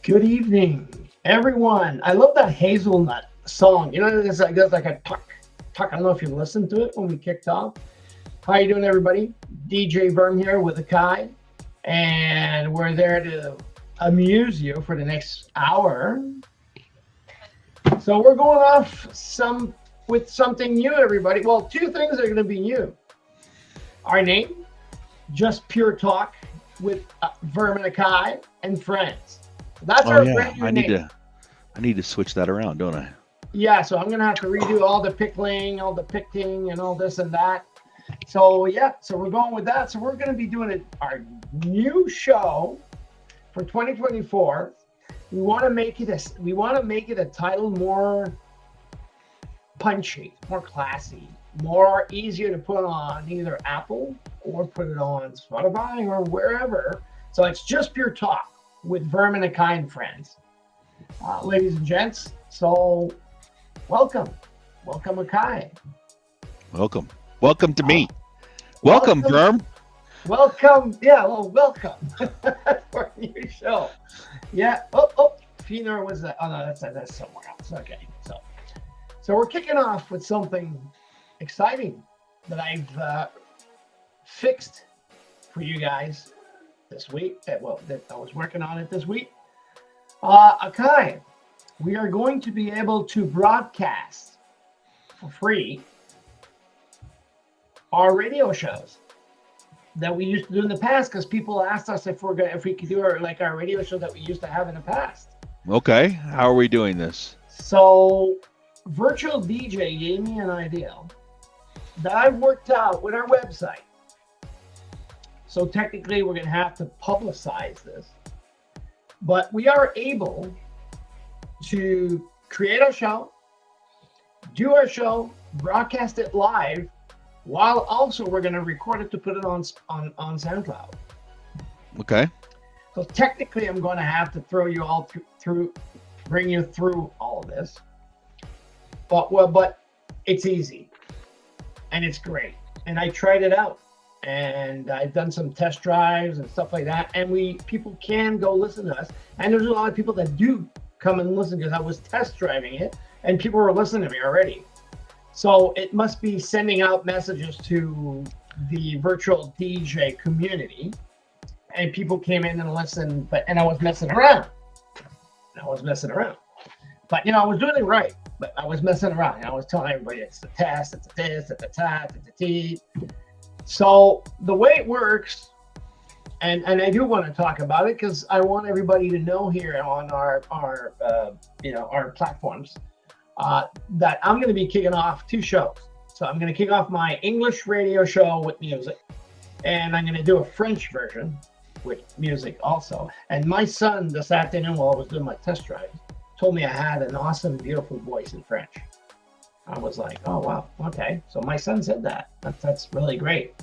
Good evening, everyone. I love that hazelnut song. You know, there's like a tuck, tuck. I don't know if you listened to it when we kicked off. How you doing, everybody? DJ VERM here with AKAI, and we're there to amuse you for the next hour. So we're going off with something new, everybody. Well, two things are going to be new. Our name, just pure talk with VERM and AKAI and friends. That's our brand new name. I need to switch that around, don't I? Yeah, so I'm gonna have to redo all the pickling, all the picking, and all this and that. So yeah, so we're going with that. So we're gonna be doing our new show for 2024. We want to make it a title more punchy, more classy, more easier to put on either Apple or put it on Spotify or wherever. So it's just pure talk with VERM and AKAI and friends. Ladies and gents, so welcome AKAI. Welcome to me. Welcome VERM. Welcome for a new show. Yeah. Fina was that? Oh no, that's somewhere else. Okay, so we're kicking off with something exciting that I've fixed for you guys this week. That I was working on it this week. AKAI, we are going to be able to broadcast for free our radio shows that we used to do in the past, because people asked us if we could do our radio show that we used to have in the past. Okay, how are we doing this? So Virtual DJ gave me an idea that I've worked out with our website. So technically we're going to have to publicize this, but we are able to create our show, do our show, broadcast it live, while also we're going to record it to put it on SoundCloud. Okay. So technically I'm going to have to throw you all bring you through all of this. But it's easy and it's great. And I tried it out and I've done some test drives and stuff like that. And people can go listen to us. And there's a lot of people that do come and listen, because I was test driving it and people were listening to me already. So it must be sending out messages to the virtual DJ community, and people came in and listened, and I was messing around. But I was doing it right, but I was messing around. I was telling everybody it's the test, it's the this, it's the tat, it's the t. So the way it works, and I do want to talk about it because I want everybody to know here on our platforms that I'm going to be kicking off two shows. So I'm going to kick off my English radio show with music, and I'm going to do a French version with music also. And my son this afternoon, while I was doing my test drive, told me I had an awesome, beautiful voice in French. I was like, oh wow, okay. So my son said that. That's really great.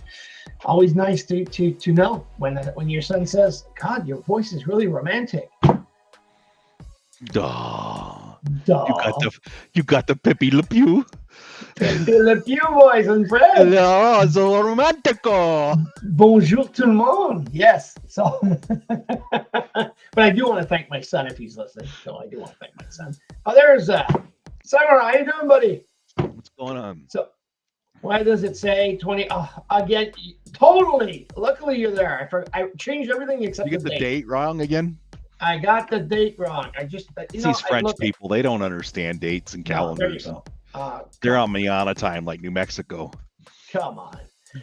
Always nice to know when your son says, God, your voice is really romantic. Duh. Duh. You got the Pepe Le Pew. Pepe Le Pew voice in French. No, so romantico. Bonjour tout le monde. Yes. So, but I do want to thank my son if he's listening. So I do want to thank my son. Oh, there's Samurai. How you doing, buddy? What's going on? So, why does it say 20? Again, totally. Luckily, you're there. I changed everything except you get the date wrong again. I got the date wrong. These French people, they don't understand dates and calendars. They're on Miana time, like New Mexico. Come on.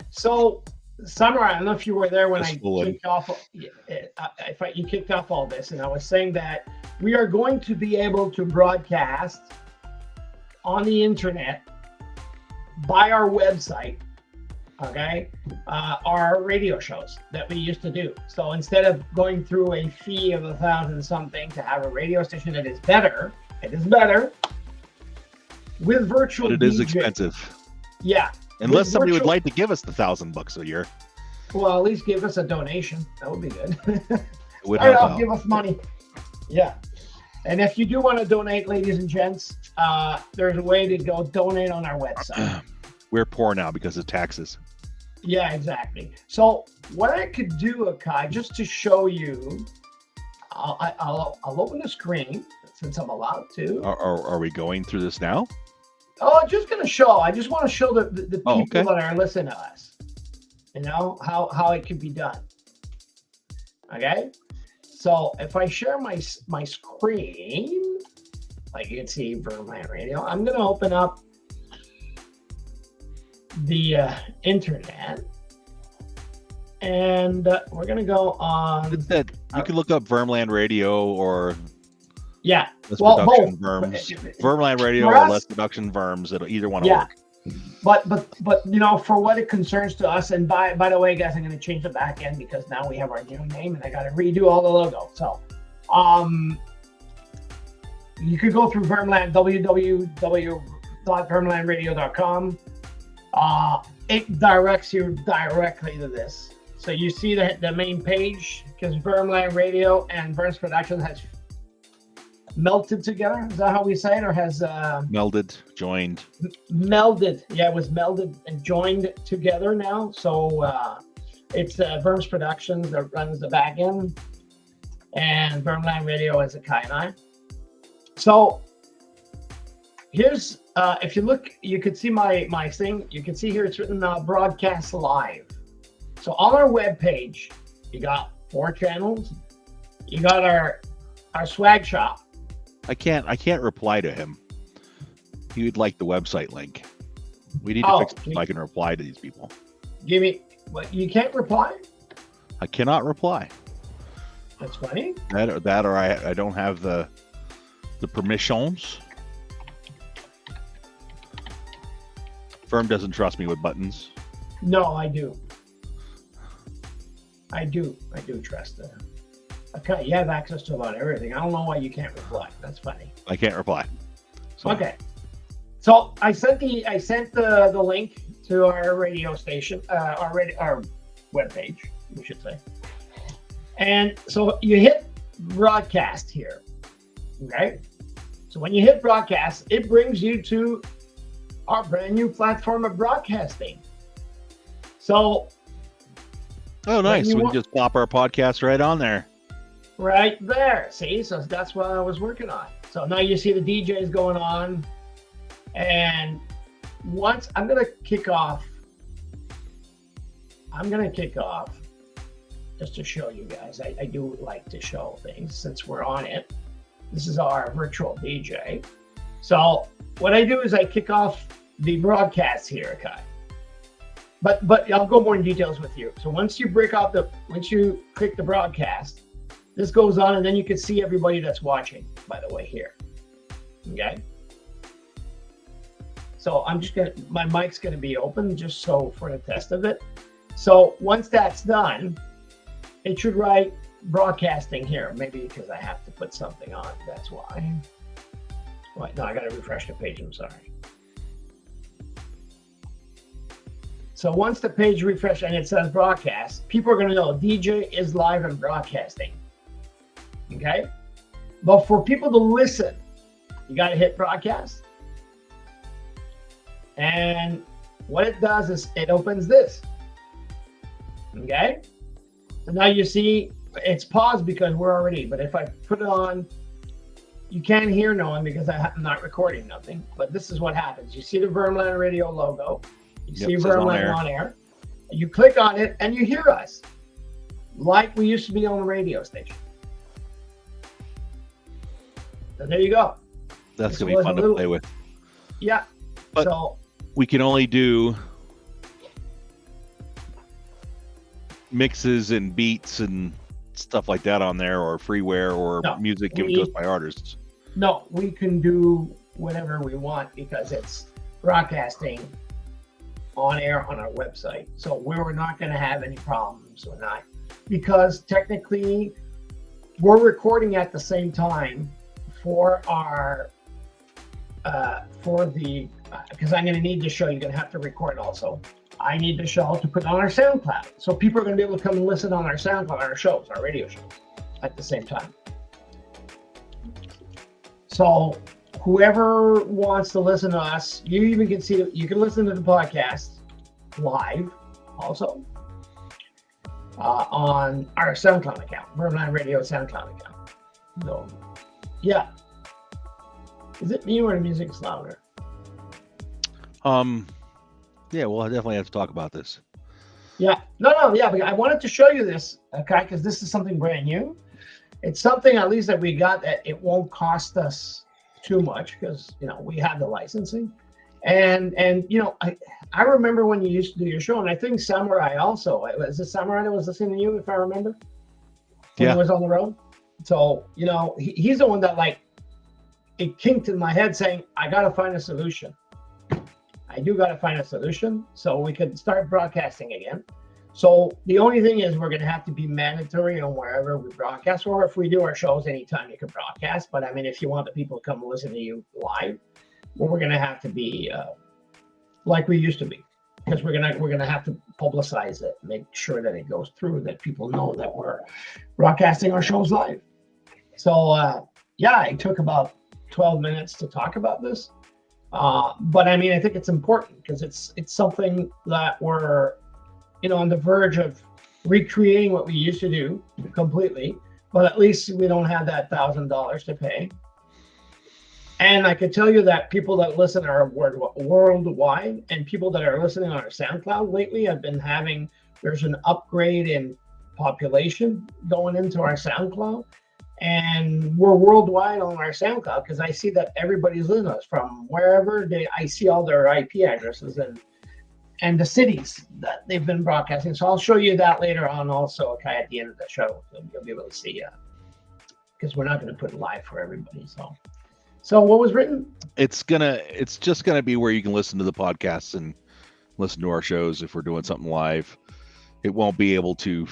So, Samurai, I don't know if you were there when kicked off. You kicked off all this, and I was saying that we are going to be able to broadcast on the internet by our website. Okay, our radio shows that we used to do. So instead of going through a fee of $1,000 something to have a radio station that is better, with virtual. But it is expensive. Yeah. Unless somebody would like to give us the $1,000 a year. Well, at least give us a donation. That would be good. Give us money. Yeah. And if you do want to donate, ladies and gents, there's a way to go donate on our website. We're poor now because of taxes. Yeah, exactly. So what I could do, AKAI, just to show you I'll open the screen since I'm allowed to. Are we going through this now? Oh, I'm just going to show. I just want to show the people okay. that are listening to us, how it can be done. Okay. So if I share my screen, like you can see Vermland Radio, I'm going to open up the internet. And we're going to go on. You can look up Vermland Radio or Less both. Verms. Vermland Radio or Less Production Verms. It'll either one will work. But for what it concerns to us, and by the way, guys, I'm going to change the back end because now we have our new name and I got to redo all the logo. So, you could go through Vermland, www.vermlandradio.com. It directs you directly to this. So you see the main page because Vermland Radio and Verms Production has melted together. Is that how we say it, or has melded, joined? Melded. Yeah, it was melded and joined together now. So it's Verms Productions that runs the back end, and Vermland Radio is AKAI. So here's if you look, you can see my thing. You can see here it's written broadcast live. So on our webpage, you got 4 channels. You got our swag shop. I can't reply to him. He would like the website link. We need to fix it so I can reply to these people. Give me what? You can't reply? I cannot reply. That's funny. That or I don't have the permissions. Firm doesn't trust me with buttons. No, I do. I do trust them. Okay, you have access to about everything. I don't know why you can't reply. That's funny. I can't reply. So. Okay. So I sent the link to our radio station, our webpage, we should say. And so you hit broadcast here. Okay. So when you hit broadcast, it brings you to our brand new platform of broadcasting. So. Oh, nice. We can just pop our podcast right on there. Right there. See, so that's what I was working on. So now you see the DJs going on. And once I'm going to kick off just to show you guys. I do like to show things since we're on it. This is our virtual DJ. So what I do is I kick off the broadcast here, Kai. But I'll go more in details with you. So once you click the broadcast, this goes on, and then you can see everybody that's watching, by the way, here. Okay. So my mic's gonna be open just so for the test of it. So once that's done, it should write broadcasting here. Maybe because I have to put something on, that's why. Wait, no, I gotta refresh the page, I'm sorry. So once the page refreshes and it says broadcast, people are going to know DJ is live and broadcasting. Okay? But for people to listen, you got to hit broadcast. And what it does is it opens this. Okay? So now you see it's paused because we're already, but if I put it on, you can't hear no one because I'm not recording nothing. But this is what happens. You see the Vermland Radio logo. You see Vermland on air. You click on it and you hear us like we used to be on the radio station. So there you go. That's going to be fun to play with. Yeah. But so we can only do mixes and beats and stuff like that on there, or freeware, or music given to us by artists. No, we can do whatever we want because it's broadcasting on air on our website. So we're not going to have any problems with that because technically we're recording at the same time for our because I'm going to need to show, you're going to have to record also. I need to show to put on our SoundCloud. So people are going to be able to come and listen on our SoundCloud, our shows, our radio shows at the same time. So whoever wants to listen to us, you even can see, you can listen to the podcast live also on our SoundCloud account, Vermland Radio SoundCloud account. No. Yeah. Is it me or the music's louder? Yeah, well, I definitely have to talk about this. Yeah. No, yeah, but I wanted to show you this, okay, because this is something brand new. It's something at least that we got that it won't cost us too much because, you know, we have the licensing. And you know, I remember when you used to do your show, and I think Samurai also. Was it Samurai that was listening to you, if I remember? When Yeah. he was on the road? So, you know, he's the one that, like, it kinked in my head saying, I got to find a solution. I do got to find a solution so we can start broadcasting again. So the only thing is we're going to have to be mandatory on wherever we broadcast, or if we do our shows anytime you can broadcast. But I mean, if you want the people to come listen to you live, well, we're going to have to be like we used to be, because we're gonna have to publicize it, make sure that it goes through, that people know that we're broadcasting our shows live. So yeah, it took about 12 minutes to talk about this. But I mean, I think it's important because it's something that we're, you know, on the verge of recreating what we used to do completely, but at least we don't have that $1,000 to pay. And I can tell you that people that listen are worldwide, and people that are listening on our SoundCloud lately have been having, there's an upgrade in population going into our SoundCloud. And we're worldwide on our SoundCloud because I see that everybody's listening to us from wherever I see all their IP addresses and the cities that they've been broadcasting. So I'll show you that later on also, okay, at the end of the show. You'll be able to see, because we're not going to put it live for everybody. So what was written? It's just gonna be where you can listen to the podcasts and listen to our shows if we're doing something live. It won't be able to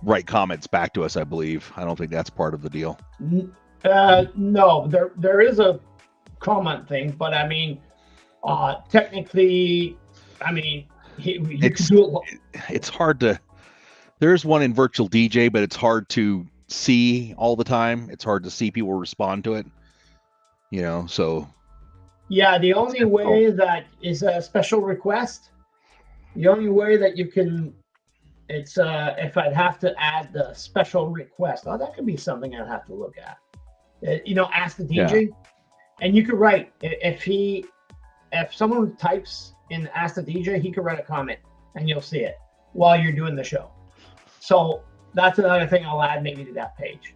write comments back to us, I believe. I don't think that's part of the deal. No, there is a comment thing, but I mean, technically, I mean, you can do it. It's hard to. There's one in Virtual DJ, but it's hard to see all the time. It's hard to see people respond to it. You know, so. Yeah, the only way that is a special request. The only way that you can. It's if I'd have to add the special request. Oh, that could be something I'd have to look at. You know, ask the DJ, and you could write if someone types in ask the DJ, he could write a comment, and you'll see it while you're doing the show. So that's another thing I'll add maybe to that page.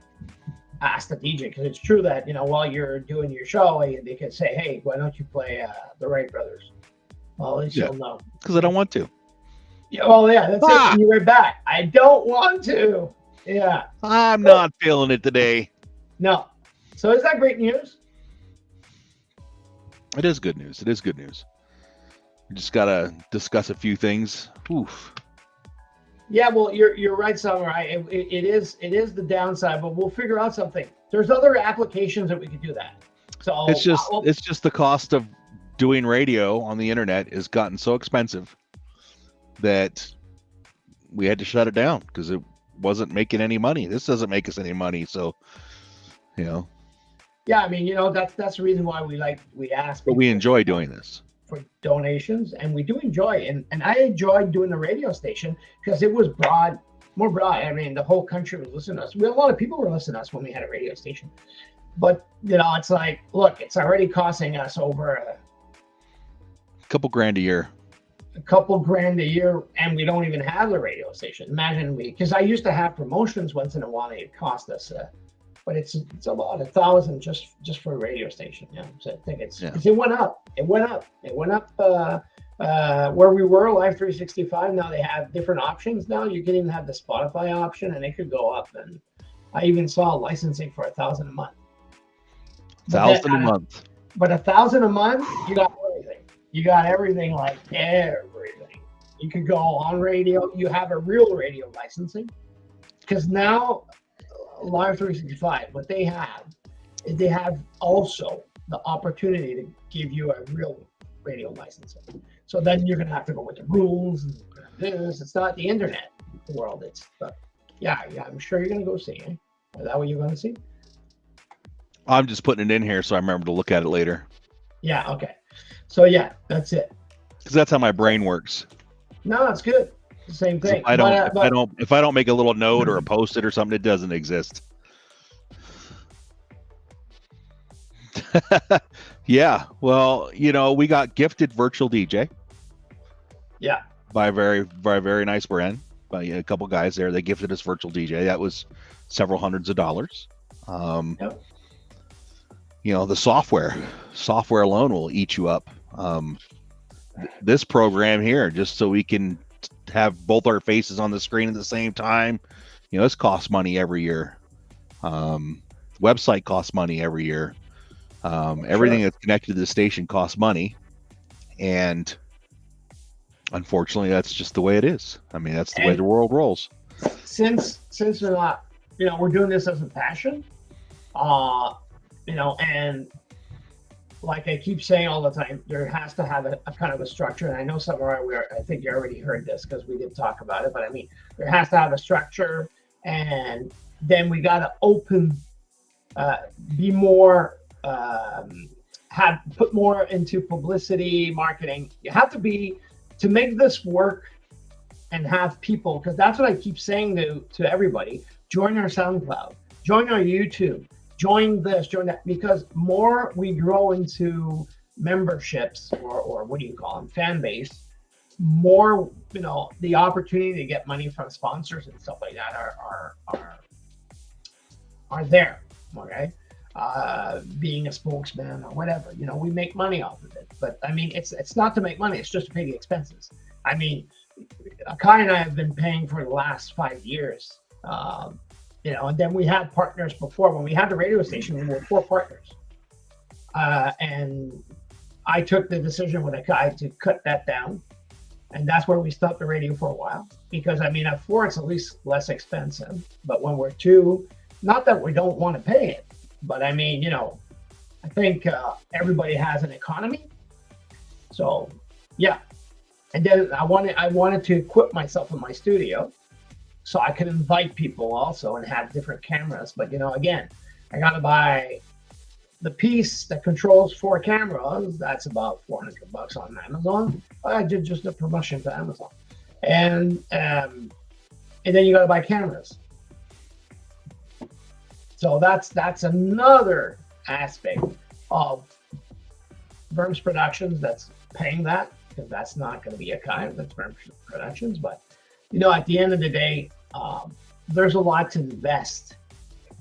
Ask the DJ, because it's true that, you know, while you're doing your show, they can say, hey, why don't you play the Wright Brothers? Well, at least you'll know. Because I don't want to. Yeah, well, yeah, that's it. And you were back. I don't want to. Yeah. I'm not feeling it today. No. So is that great news? It is good news. It is good news. We just gotta discuss a few things. Oof. Yeah, well, you're right, Samurai. It is the downside, but we'll figure out something. There's other applications that we could do that. So it's just the cost of doing radio on the internet has gotten so expensive that we had to shut it down because it wasn't making any money. This doesn't make us any money, so you know. Yeah, I mean, you know, that's the reason why we ask. But we enjoy doing this for donations, and we do enjoy it. And I enjoyed doing the radio station because it was more broad. I mean, the whole country was listening to us. A lot of people were listening to us when we had a radio station. But you know, it's like, look, it's already costing us over a couple grand a year. $2,000 a year, and we don't even have the radio station. Imagine because I used to have promotions once in a while. It cost us, but it's about $1,000 just for a radio station. Yeah, so I think because it went up. It went up where we were Live 365. Now they have different options. Now you can even have the Spotify option, and it could go up. And I even saw licensing for $1,000 a month. $1,000 a month. But $1,000 a month, you got everything. You got everything, like everything. You could go on radio. You have a real radio licensing. Because now, Live 365, what they have also the opportunity to give you a real radio licensing. So then you're going to have to go with the rules and this. It's not the internet world. Yeah, I'm sure you're going to go see it. Is that what you're going to see? I'm just putting it in here so I remember to look at it later. Yeah, okay. So yeah, that's it. Because that's how my brain works. No, it's good. It's the same thing. If I don't make a little note or a post-it or something, it doesn't exist. Yeah. Well, we got gifted virtual DJ Yeah. by a very nice brand, by a couple guys there. They gifted us virtual DJ. That was several hundreds of dollars. Yep. The software alone will eat you up. This program here, just so we can have both our faces on the screen at the same time, this costs money every year. Website costs money every year. Everything that's connected to the station costs money, and unfortunately, that's just the way it is. I mean, that's the way the world rolls. Since we're not, we're doing this as a passion, and like I keep saying all the time, there has to have a kind of a structure. And I know I think you already heard this because we did talk about it, but I mean, there has to have a structure, and then we got to be more, put more into publicity, marketing. You have to make this work and have people, because that's what I keep saying to everybody. Join our SoundCloud, join our YouTube, join this, join that, because more we grow into memberships or what do you call them, fan base, more, the opportunity to get money from sponsors and stuff like that are there. Okay. Being a spokesman or whatever, we make money off of it, but I mean, it's not to make money. It's just to pay the expenses. I mean, AKAI and I have been paying for the last 5 years, and then we had partners before. When we had the radio station, we were 4 partners, and I took the decision with AKAI to cut that down, and that's where we stopped the radio for a while, because I mean, at 4 it's at least less expensive, but when we're 2, not that we don't want to pay it, but I mean, I think everybody has an economy. So, yeah. And then I wanted to equip myself in my studio so I could invite people also and have different cameras. But, again, I got to buy the piece that controls 4 cameras. That's about $400 on Amazon. I did just a promotion to Amazon. And then you got to buy cameras. So that's another aspect of Verms Productions that's paying that, because that's not going to be AKAI, that's Verms Productions. But at the end of the day, there's a lot to invest,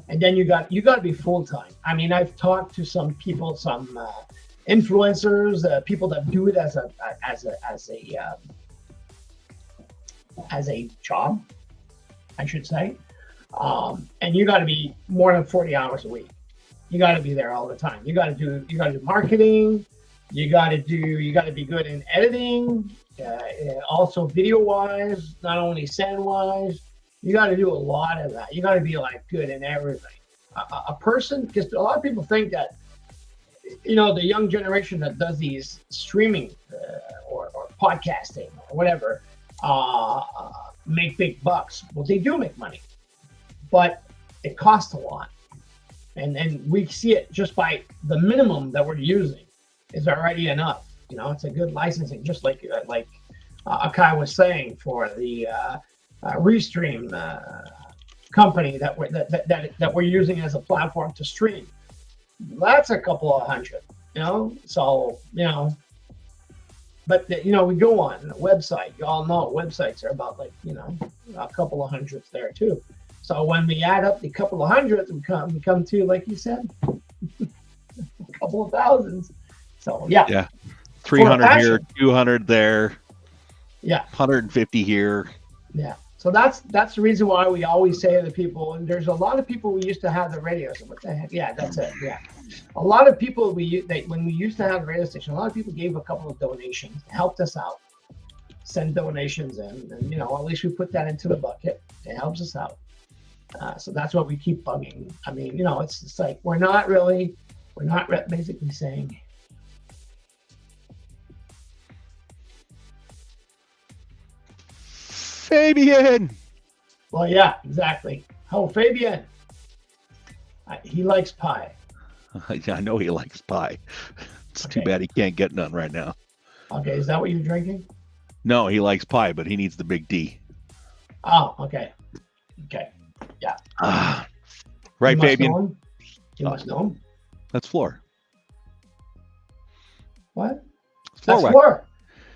and then you got to be full time. I mean, I've talked to some people, some influencers, people that do it as a job, I should say. And you got to be more than 40 hours a week. You got to be there all the time. You got to do marketing. You got to be good in editing, also video wise, not only sound wise. You got to do a lot of that. You got to be good in everything. A person, because a lot of people think that, the young generation that does these streaming or podcasting or whatever, make big bucks. Well, they do make money, but it costs a lot. And we see it just by the minimum that we're using is already enough. It's a good licensing, just like AKAI was saying, for the Restream company that we're using as a platform to stream. That's a couple of hundred, So but we go on a website. You all know websites are about a couple of hundreds there too. So when we add up the couple of hundreds, we come to, like you said, a couple of thousands. So yeah, 300 here, 200 there, 150 here. Yeah. So that's the reason why we always say to people, and there's a lot of people we used to have the radio. So what the heck? Yeah, that's it. Yeah. A lot of people when we used to have the radio station, a lot of people gave a couple of donations, helped us out, send donations in, and at least we put that into the bucket. It helps us out. So that's what we keep bugging. I mean, it's just like we're not basically saying, Fabian. Well, yeah, exactly. Oh, Fabian. He likes pie. I know he likes pie. It's Okay. too bad he can't get none right now. Okay, is that what you're drinking? No, he likes pie, but he needs the big D. Oh, okay. Okay. Yeah. Right, You must Fabian. know him? You must know him? That's Floor. What? Floor That's Wax. floor.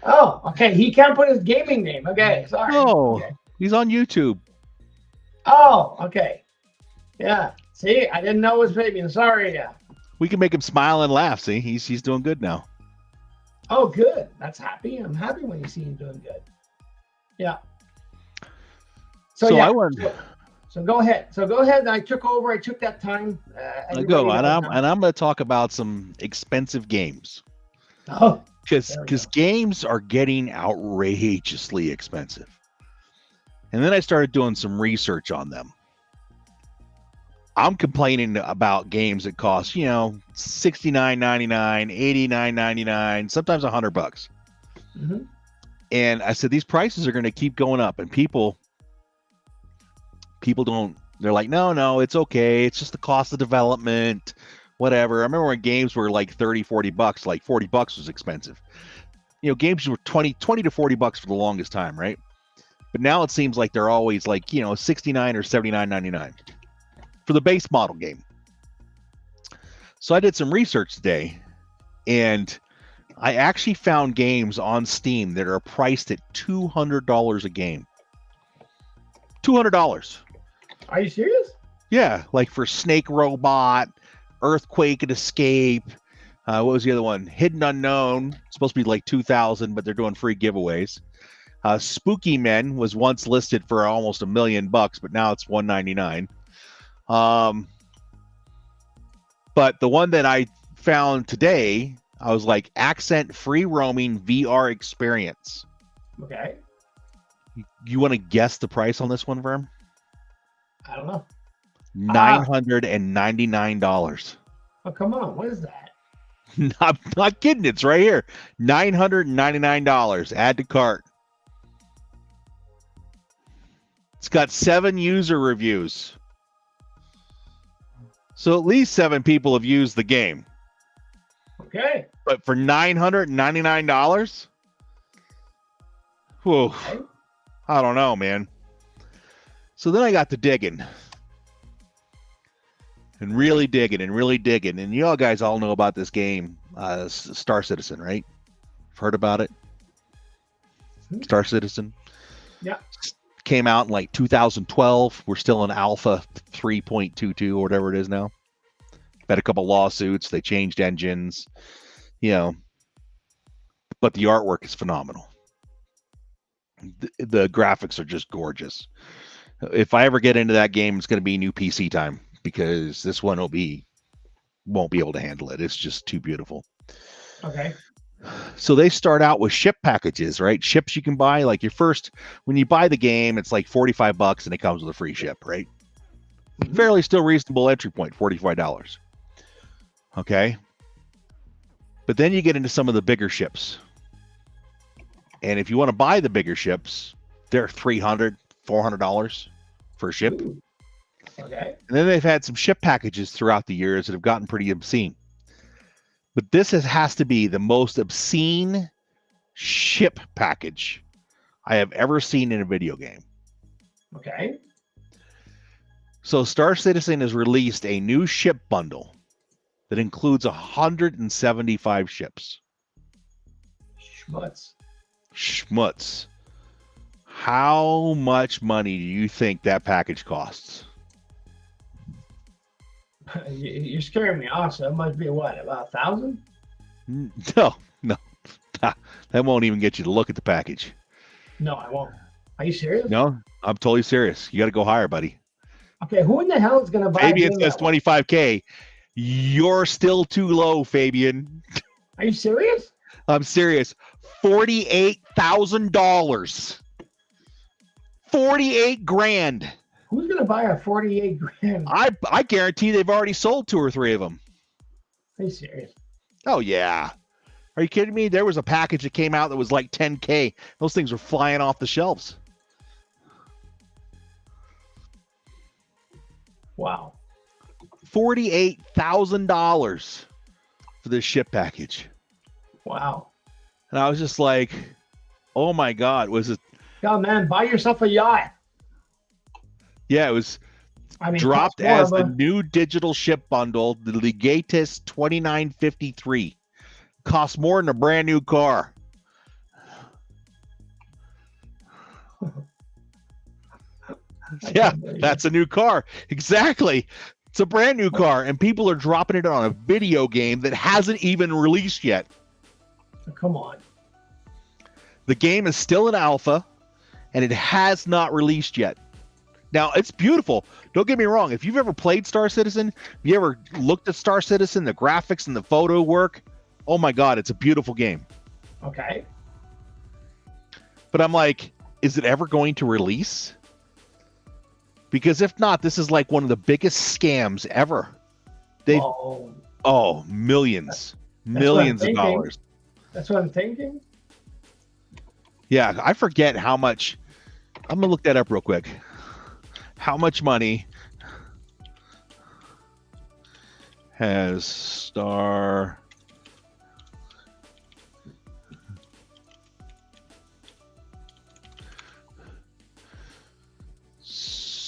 Oh, okay. He can't put his gaming name. Okay, sorry. No, Okay. he's on YouTube. Oh, okay. Yeah. See, I didn't know it was Fabian. Sorry. Yeah. We can make him smile and laugh. See, he's doing good now. Oh, good. That's happy. I'm happy when you see him doing good. Yeah. So yeah. I went. So go ahead. I took over. I took that time. I go, everybody and knows I'm going to talk about some expensive games Oh, because games are getting outrageously expensive. And then I started doing some research on them. I'm complaining about games that cost, $69.99, $89.99, sometimes $100. mm-hmm. And I said these prices are going to keep going up, and people don't. They're like, no, it's okay. It's just the cost of development, whatever. I remember when games were like $30, $40, like $40 was expensive. Games were 20 to $40 for the longest time, right? But now it seems like they're always like, $69 or $79.99 for the base model game. So I did some research today, and I actually found games on Steam that are priced at $200 a game. $200. Are you serious? Yeah, like for Snake Robot, Earthquake and Escape. What was the other one? Hidden Unknown. It's supposed to be like 2,000, but they're doing free giveaways. Spooky Men was once listed for almost $1 million, but now it's $199. But the one that I found today, I was like, accent free roaming VR experience. Okay. You want to guess the price on this one, Verm? I don't know. $999. Oh, come on. What is that? I'm not kidding. It's right here. $999. Add to cart. It's got 7 user reviews. So at least 7 people have used the game. Okay. But for $999? Whoa. Okay. I don't know, man. So then I got to digging. And really digging. And you all guys all know about this game, Star Citizen, right? Heard about it? Mm-hmm. Star Citizen? Yeah. Came out in like 2012. We're still in Alpha 3.22 or whatever it is now. Had a couple lawsuits. They changed engines, but the artwork is phenomenal. The graphics are just gorgeous. If I ever get into that game, it's going to be new PC time because this one won't be able to handle it. It's just too beautiful. Okay. So they start out with ship packages, right? Ships you can buy. Like when you buy the game, it's like $45 and it comes with a free ship, right? Mm-hmm. Fairly still reasonable entry point, $45. Okay. But then you get into some of the bigger ships. And if you want to buy the bigger ships, they're $300, $400 for a ship. Ooh. Okay. And then they've had some ship packages throughout the years that have gotten pretty obscene. But this has to be the most obscene ship package I have ever seen in a video game. Okay. So Star Citizen has released a new ship bundle that includes 175 ships. Schmutz. How much money do you think that package costs? You're scaring me off. So it must be what, about 1,000? No. That won't even get you to look at the package. No, I won't. Are you serious? No, I'm totally serious. You got to go higher, buddy. Okay, who in the hell is going to buy? Fabian says $25K. You're still too low, Fabian. Are you serious? I'm serious. $48,000. 48 grand. Who's going to buy a 48 grand? I guarantee they've already sold 2 or 3 of them. Are you serious? Oh, yeah. Are you kidding me? There was a package that came out that was like $10K. Those things were flying off the shelves. Wow. $48,000 for this ship package. Wow. And I was just like, oh my God, was it? Yeah, man, buy yourself a yacht. Yeah, it was dropped as the new digital ship bundle, the Legatus 2953. Costs more than a brand new car. Yeah, that's a new car. Exactly. It's a brand new car, and people are dropping it on a video game that hasn't even released yet. Come on. The game is still in alpha, and it has not released yet. Now, it's beautiful. Don't get me wrong. If you've ever played Star Citizen, if you ever looked at Star Citizen, the graphics and the photo work, oh my God, it's a beautiful game. Okay. But I'm like, is it ever going to release? Because if not, this is like one of the biggest scams ever. Millions of dollars. That's what I'm thinking. Yeah, I forget how much. I'm going to look that up real quick. How much money has Star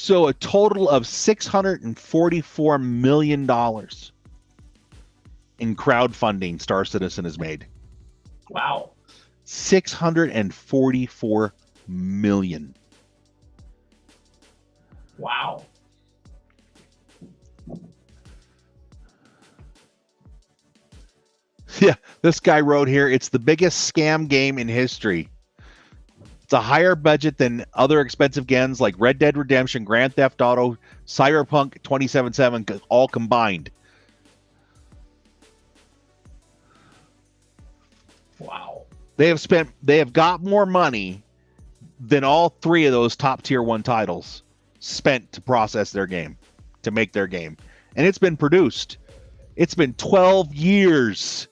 So a total of $644 million in crowdfunding Star Citizen has made. Wow. 644 million. Wow. Yeah, this guy wrote here, it's the biggest scam game in history. It's a higher budget than other expensive games like Red Dead Redemption, Grand Theft Auto, Cyberpunk 2077 all combined. Wow. They have got more money than all three of those top tier 1 titles spent to process their game, to make their game. And it's been produced. It's been 12 years.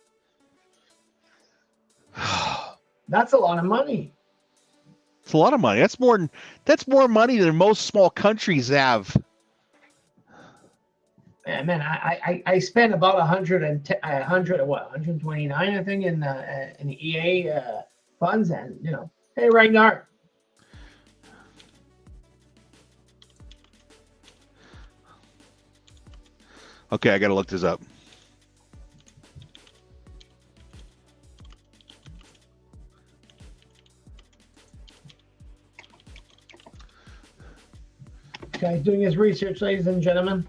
That's a lot of money. It's a lot of money. That's more money than most small countries have. Man, I spent about 129, I think, in the EA funds, and hey Ragnar. Okay, I gotta look this up. Guy's doing his research, ladies and gentlemen.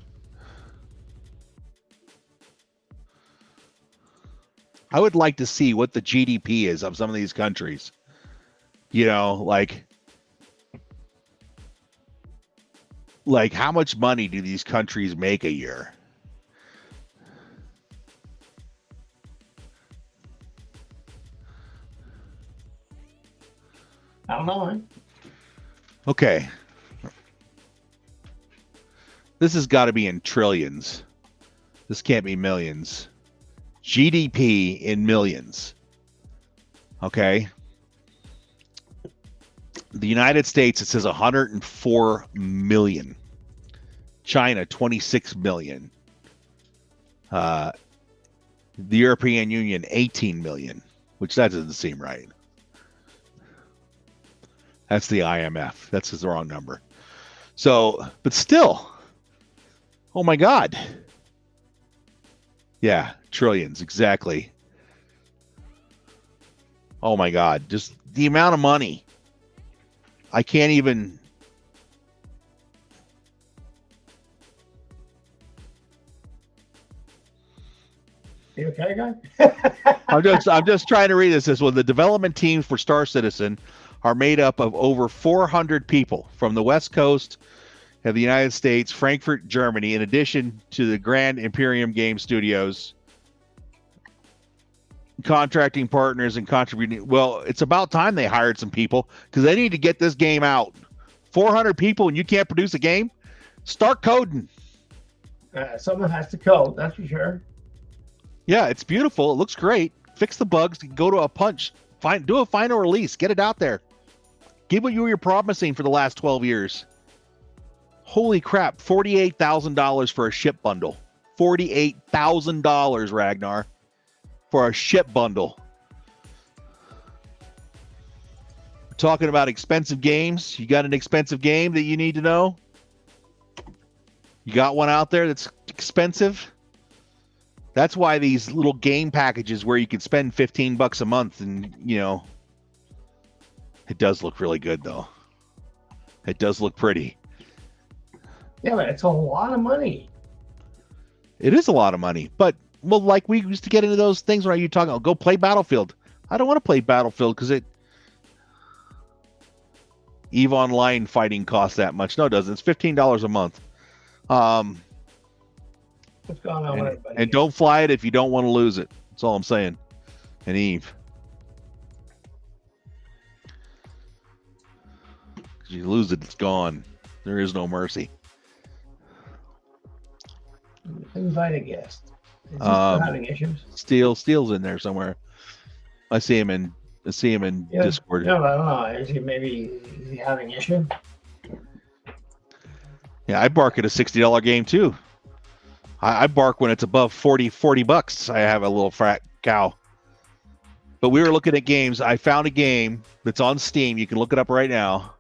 I would like to see what the GDP is of some of these countries. Like how much money do these countries make a year? I don't know, man. Okay. This has got to be in trillions. This can't be millions. GDP in millions. Okay. The United States, it says 104 million. China, 26 million. The European Union, 18 million, which that doesn't seem right. That's the IMF. That's the wrong number. So, but still, oh my God. Yeah, trillions, exactly. Oh my God, just the amount of money. I can't even. You okay, guy? I'm just trying to read this. This one, the development teams for Star Citizen are made up of over 400 people from the West Coast of the United States, Frankfurt, Germany, in addition to the Grand Imperium Game Studios, contracting partners and contributing. Well, it's about time they hired some people because they need to get this game out. 400 people and you can't produce a game? Start coding. Someone has to code, that's for sure. Yeah, it's beautiful. It looks great. Fix the bugs. Go to a punch. Do a final release. Get it out there. Give what you were promising for the last 12 years. Holy crap. $48,000 for a ship bundle. $48,000, Ragnar, for a ship bundle. We're talking about expensive games. You got an expensive game that you need to know? You got one out there that's expensive? That's why these little game packages where you can spend $15 a month, and it does look really good though. It does look pretty. Yeah, but it's a lot of money. It is a lot of money, but like we used to get into those things where you talking, oh, go play Battlefield. I don't want to play Battlefield because EVE Online fighting costs that much. No, it doesn't. It's $15 a month. What's going on with everybody? And don't fly it if you don't want to lose it. That's all I'm saying. And EVE. Because you lose it, it's gone. There is no mercy. Invite a guest. Is he still having issues? Steel's in there somewhere. I see him in Discord. No, I don't know. Is he having issue? Yeah, I bark at a $60 game too. I bark when it's above $40. I have a little fat cow. But we were looking at games. I found a game that's on Steam. You can look it up right now.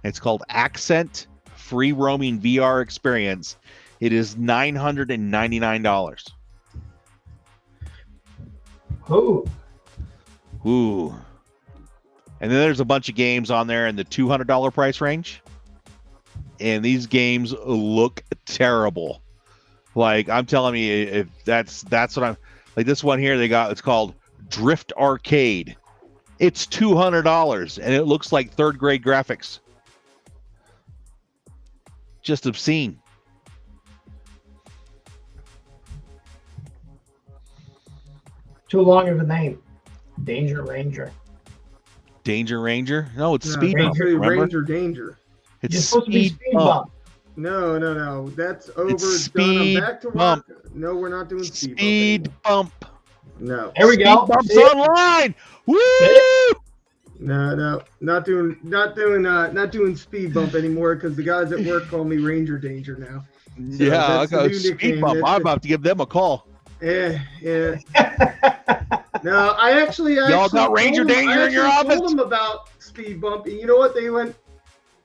It's called Accent Free Roaming VR Experience. It is $999. Ooh. Ooh. And then there's a bunch of games on there in the $200 price range. And these games look terrible. Like, I'm telling you, if that's what I'm like, this one here it's called Drift Arcade. It's $200 and it looks like third grade graphics. Just obscene. Too long of a name. Danger Ranger. Danger Ranger? No, it's No, Speed Bump. Ranger Danger. It's You're supposed to be Speed Bump. No. That's over. It's Speed done. I'm back to Bump. work. No, we're not doing Speed, Speed Bump. No. There we go. Speed Bump's See? online. Woo! No. Not doing Speed Bump anymore because the guys at work call me Ranger Danger now. So Yeah, I that's the got new Speed nickname. Bump. That's I'm about to give them a call. Yeah. No, I actually Y'all got Ranger told them- Danger I in your actually office? told them about Speed Bump, and you know what? They went,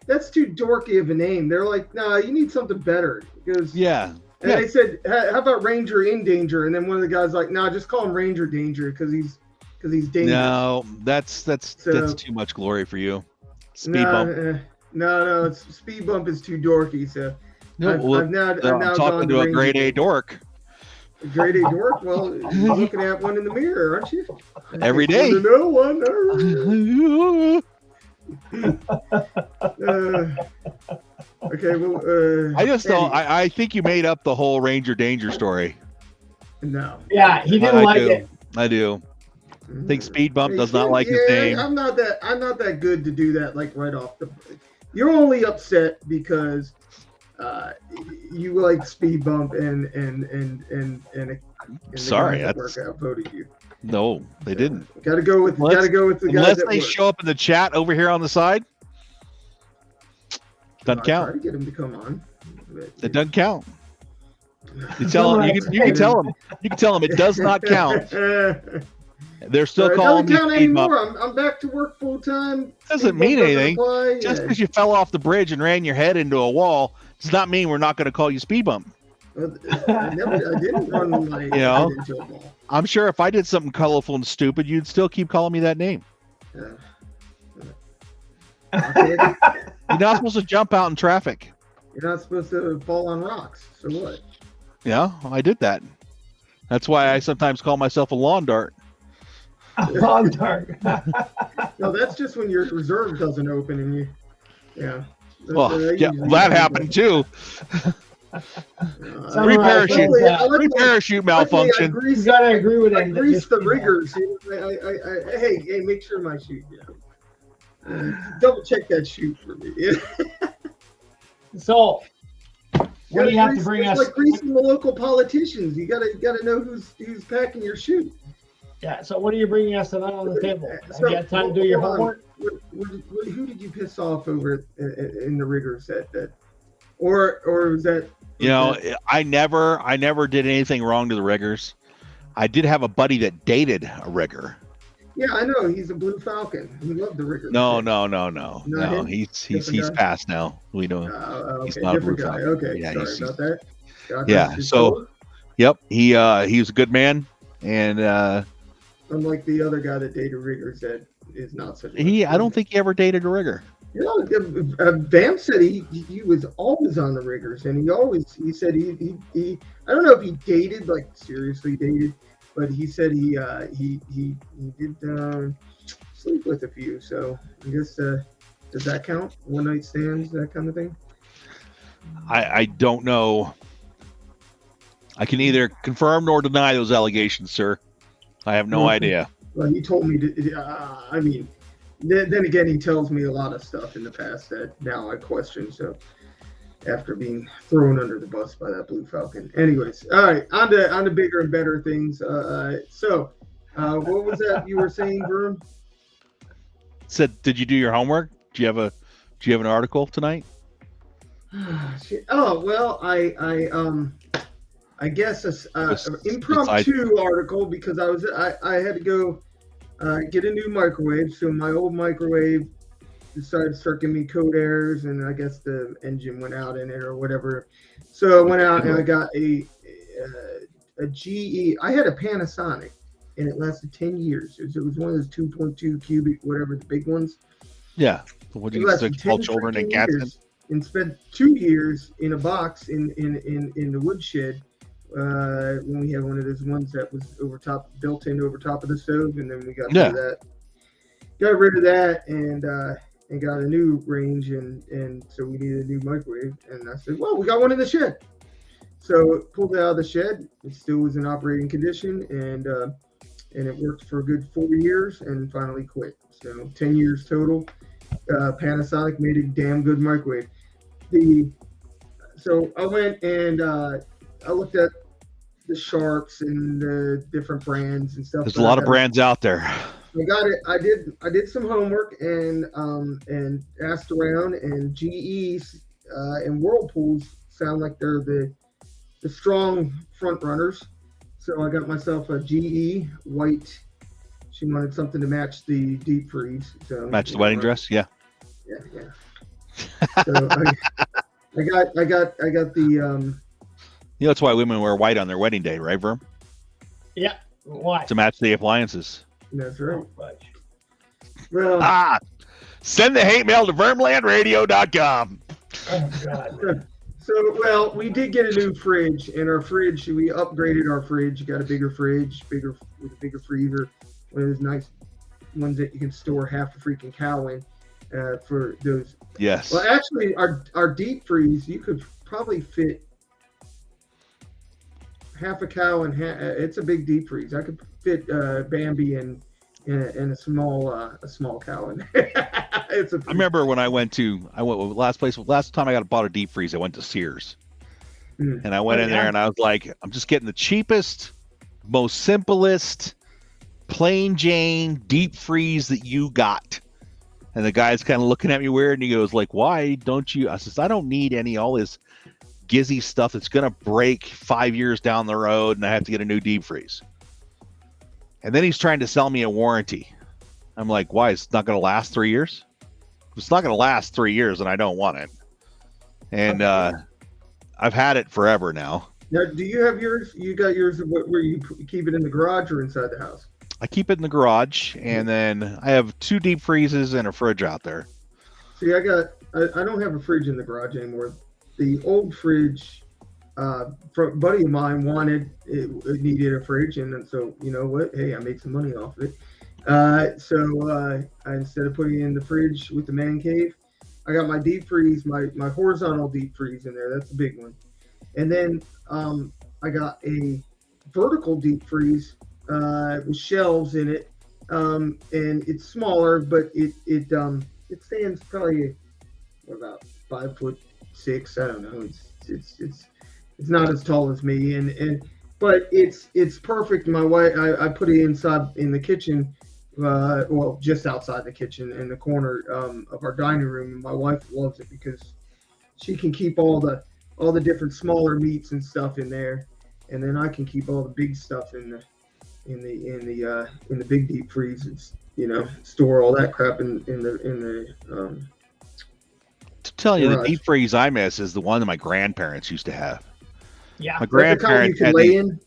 "That's too dorky of a name." They're like, "No, you need something better." Because Yeah. And Yeah. they said, "How about Ranger in Danger?" And then one of the guys like, "No, just call him Ranger Danger because he's dangerous." No, that's too much glory for you. Speed no, Bump. No, it's Speed Bump is too dorky. So No, I've now I'm gone talking to a Ranger grade A Danger. dork Grade A dork. Well, you're looking at one in the mirror, aren't you? every day. No one. Okay, well, I just don't. Eddie. I think you made up the whole Ranger Danger story. No. Yeah, he didn't I like do. it. I do. I think Speed Bump Hey, does not like his name. I'm not that good to do that like right off the. You're only upset because you like Speed Bump and the Sorry, guys at that's- workout voted you. No, they didn't. Got to go with the Unless guys at they work. show up in the chat over here on the side, doesn't I try count. to get him to come on. It doesn't count. You tell them. You can tell them. You can tell them it does not count. They're still It calling doesn't me count Speed Bump. anymore. I'm back to work full time. Doesn't mean anything. Just because you fell off the bridge and ran your head into a wall does not mean we're not going to call you Speed Bump. I didn't run my know? head into a wall. I'm sure if I did something colorful and stupid, you'd still keep calling me that name. Okay. You're not supposed to jump out in traffic. You're not supposed to fall on rocks. So what? Yeah, I did that. That's why I sometimes call myself a lawn dart. Lawn dart. No, that's just when your reserve doesn't open and you. Yeah. Well, yeah, that happened too. Some Three of our parachute, friends, three parachute malfunction. You gotta agree with I him. that grease just- the riggers. Hey, make sure my chute. Yeah. Double check that chute for me. So, what do you have to bring it's us? like greasing the local politicians. You gotta know who's packing your chute. Yeah. So, what are you bringing us tonight on the table? Have So, you had time to do your hold on. homework? Who did you piss off over in the riggers that, or was that? You know, I never did anything wrong to the riggers. I did have a buddy that dated a rigger. Yeah, I know. He's a Blue Falcon. He loved the riggers. No. him? He's Different guy? passed now. We know. Okay, He's not a different Blue guy. Falcon. Okay, Yeah, sorry he's- about that. Gotcha. Yeah, He's so- cool? Yep, he was a good man, and Unlike the other guy that dated riggers, that is not such. I don't think he ever dated a rigger. You know, Bam said he was always on the riggers, and he said he I don't know if he dated, like seriously dated, but he said he did sleep with a few. So I guess does that count? One night stands, that kind of thing. I don't know. I can neither confirm nor deny those allegations, sir. I have no idea. Well, he told me to. I mean, then again, he tells me a lot of stuff in the past that now I question. So after being thrown under the bus by that Blue Falcon. Anyways, all right, on to bigger and better things. So what was that you were saying, Verm? Said, did you do your homework? Do you have an article tonight? Oh well, I guess an impromptu article because I had to go get a new microwave. So my old microwave decided to start giving me code errors, and I guess the engine went out in it or whatever. So I went out and I got a GE. I had a Panasonic, and it lasted 10 years. It was one of those 2.2 cubic, whatever, the big ones. Yeah. What do you stick all children and cats in? And spent 2 years in a box in the woodshed when we had one of those ones that was built in over top of the stove, and then we got rid of that. Got rid of that and got a new range, and so we needed a new microwave. And I said, well, we got one in the shed. So pulled it out of the shed. It still was in operating condition, and it worked for a good 4 years, and finally quit. So 10 years total. Panasonic made a damn good microwave. So I went and I looked at the Sharps and the different brands and stuff. There's a lot of brands out there. I got it. I did some homework and asked around, and GEs and Whirlpools sound like they're the strong front runners. So I got myself a GE white. She wanted something to match the deep freeze. So match the wedding dress, yeah. Yeah. So I got the You know, that's why women wear white on their wedding day, right, Verm? Yeah. Why? To match the appliances. That's right. Oh, Well, send the hate mail to vermlandradio.com. oh God. So we did get a new fridge, and our fridge, we upgraded our fridge, got a bigger fridge, with a bigger freezer, one of those nice ones that you can store half a freaking cow in for those. Yes. Well, actually, our deep freeze, you could probably fit half a cow in it's a big deep freeze. I could fit Bambi and a small cow in there. I remember when I went last time I bought a deep freeze, I went to Sears. And I went in there and I was like, I'm just getting the cheapest, most simplest, plain Jane deep freeze that you got. And the guy's kind of looking at me weird, and he goes like, why don't you? I says, I don't need all this gizzy stuff that's going to break 5 years down the road, and I have to get a new deep freeze. And then he's trying to sell me a warranty. I'm like, why? It's not going to last 3 years? If it's not going to last 3 years, then I don't want it. And I've had it forever now. Now, do you have yours? You got yours where you keep it in the garage or inside the house? I keep it in the garage, and then I have 2 deep freezes and a fridge out there. See, I don't have a fridge in the garage anymore. The old fridge, a buddy of mine it needed a fridge, and so you know what? Hey, I made some money off of it. So I, instead of putting it in the fridge with the man cave, I got my deep freeze, my horizontal deep freeze in there. That's the big one. And then I got a vertical deep freeze with shelves in it, and it's smaller, but it stands probably about 5'6". I don't know. It's not as tall as me, but it's perfect. My wife, I put it inside in the kitchen, well, just outside the kitchen in the corner of our dining room. And my wife loves it because she can keep all the different smaller meats and stuff in there, and then I can keep all the big stuff in the big deep freeze. It's, store all that crap in the. To tell you, the deep freeze I miss is the one that my grandparents used to have. Yeah. My Like the kind you grandparents can had lay these, in.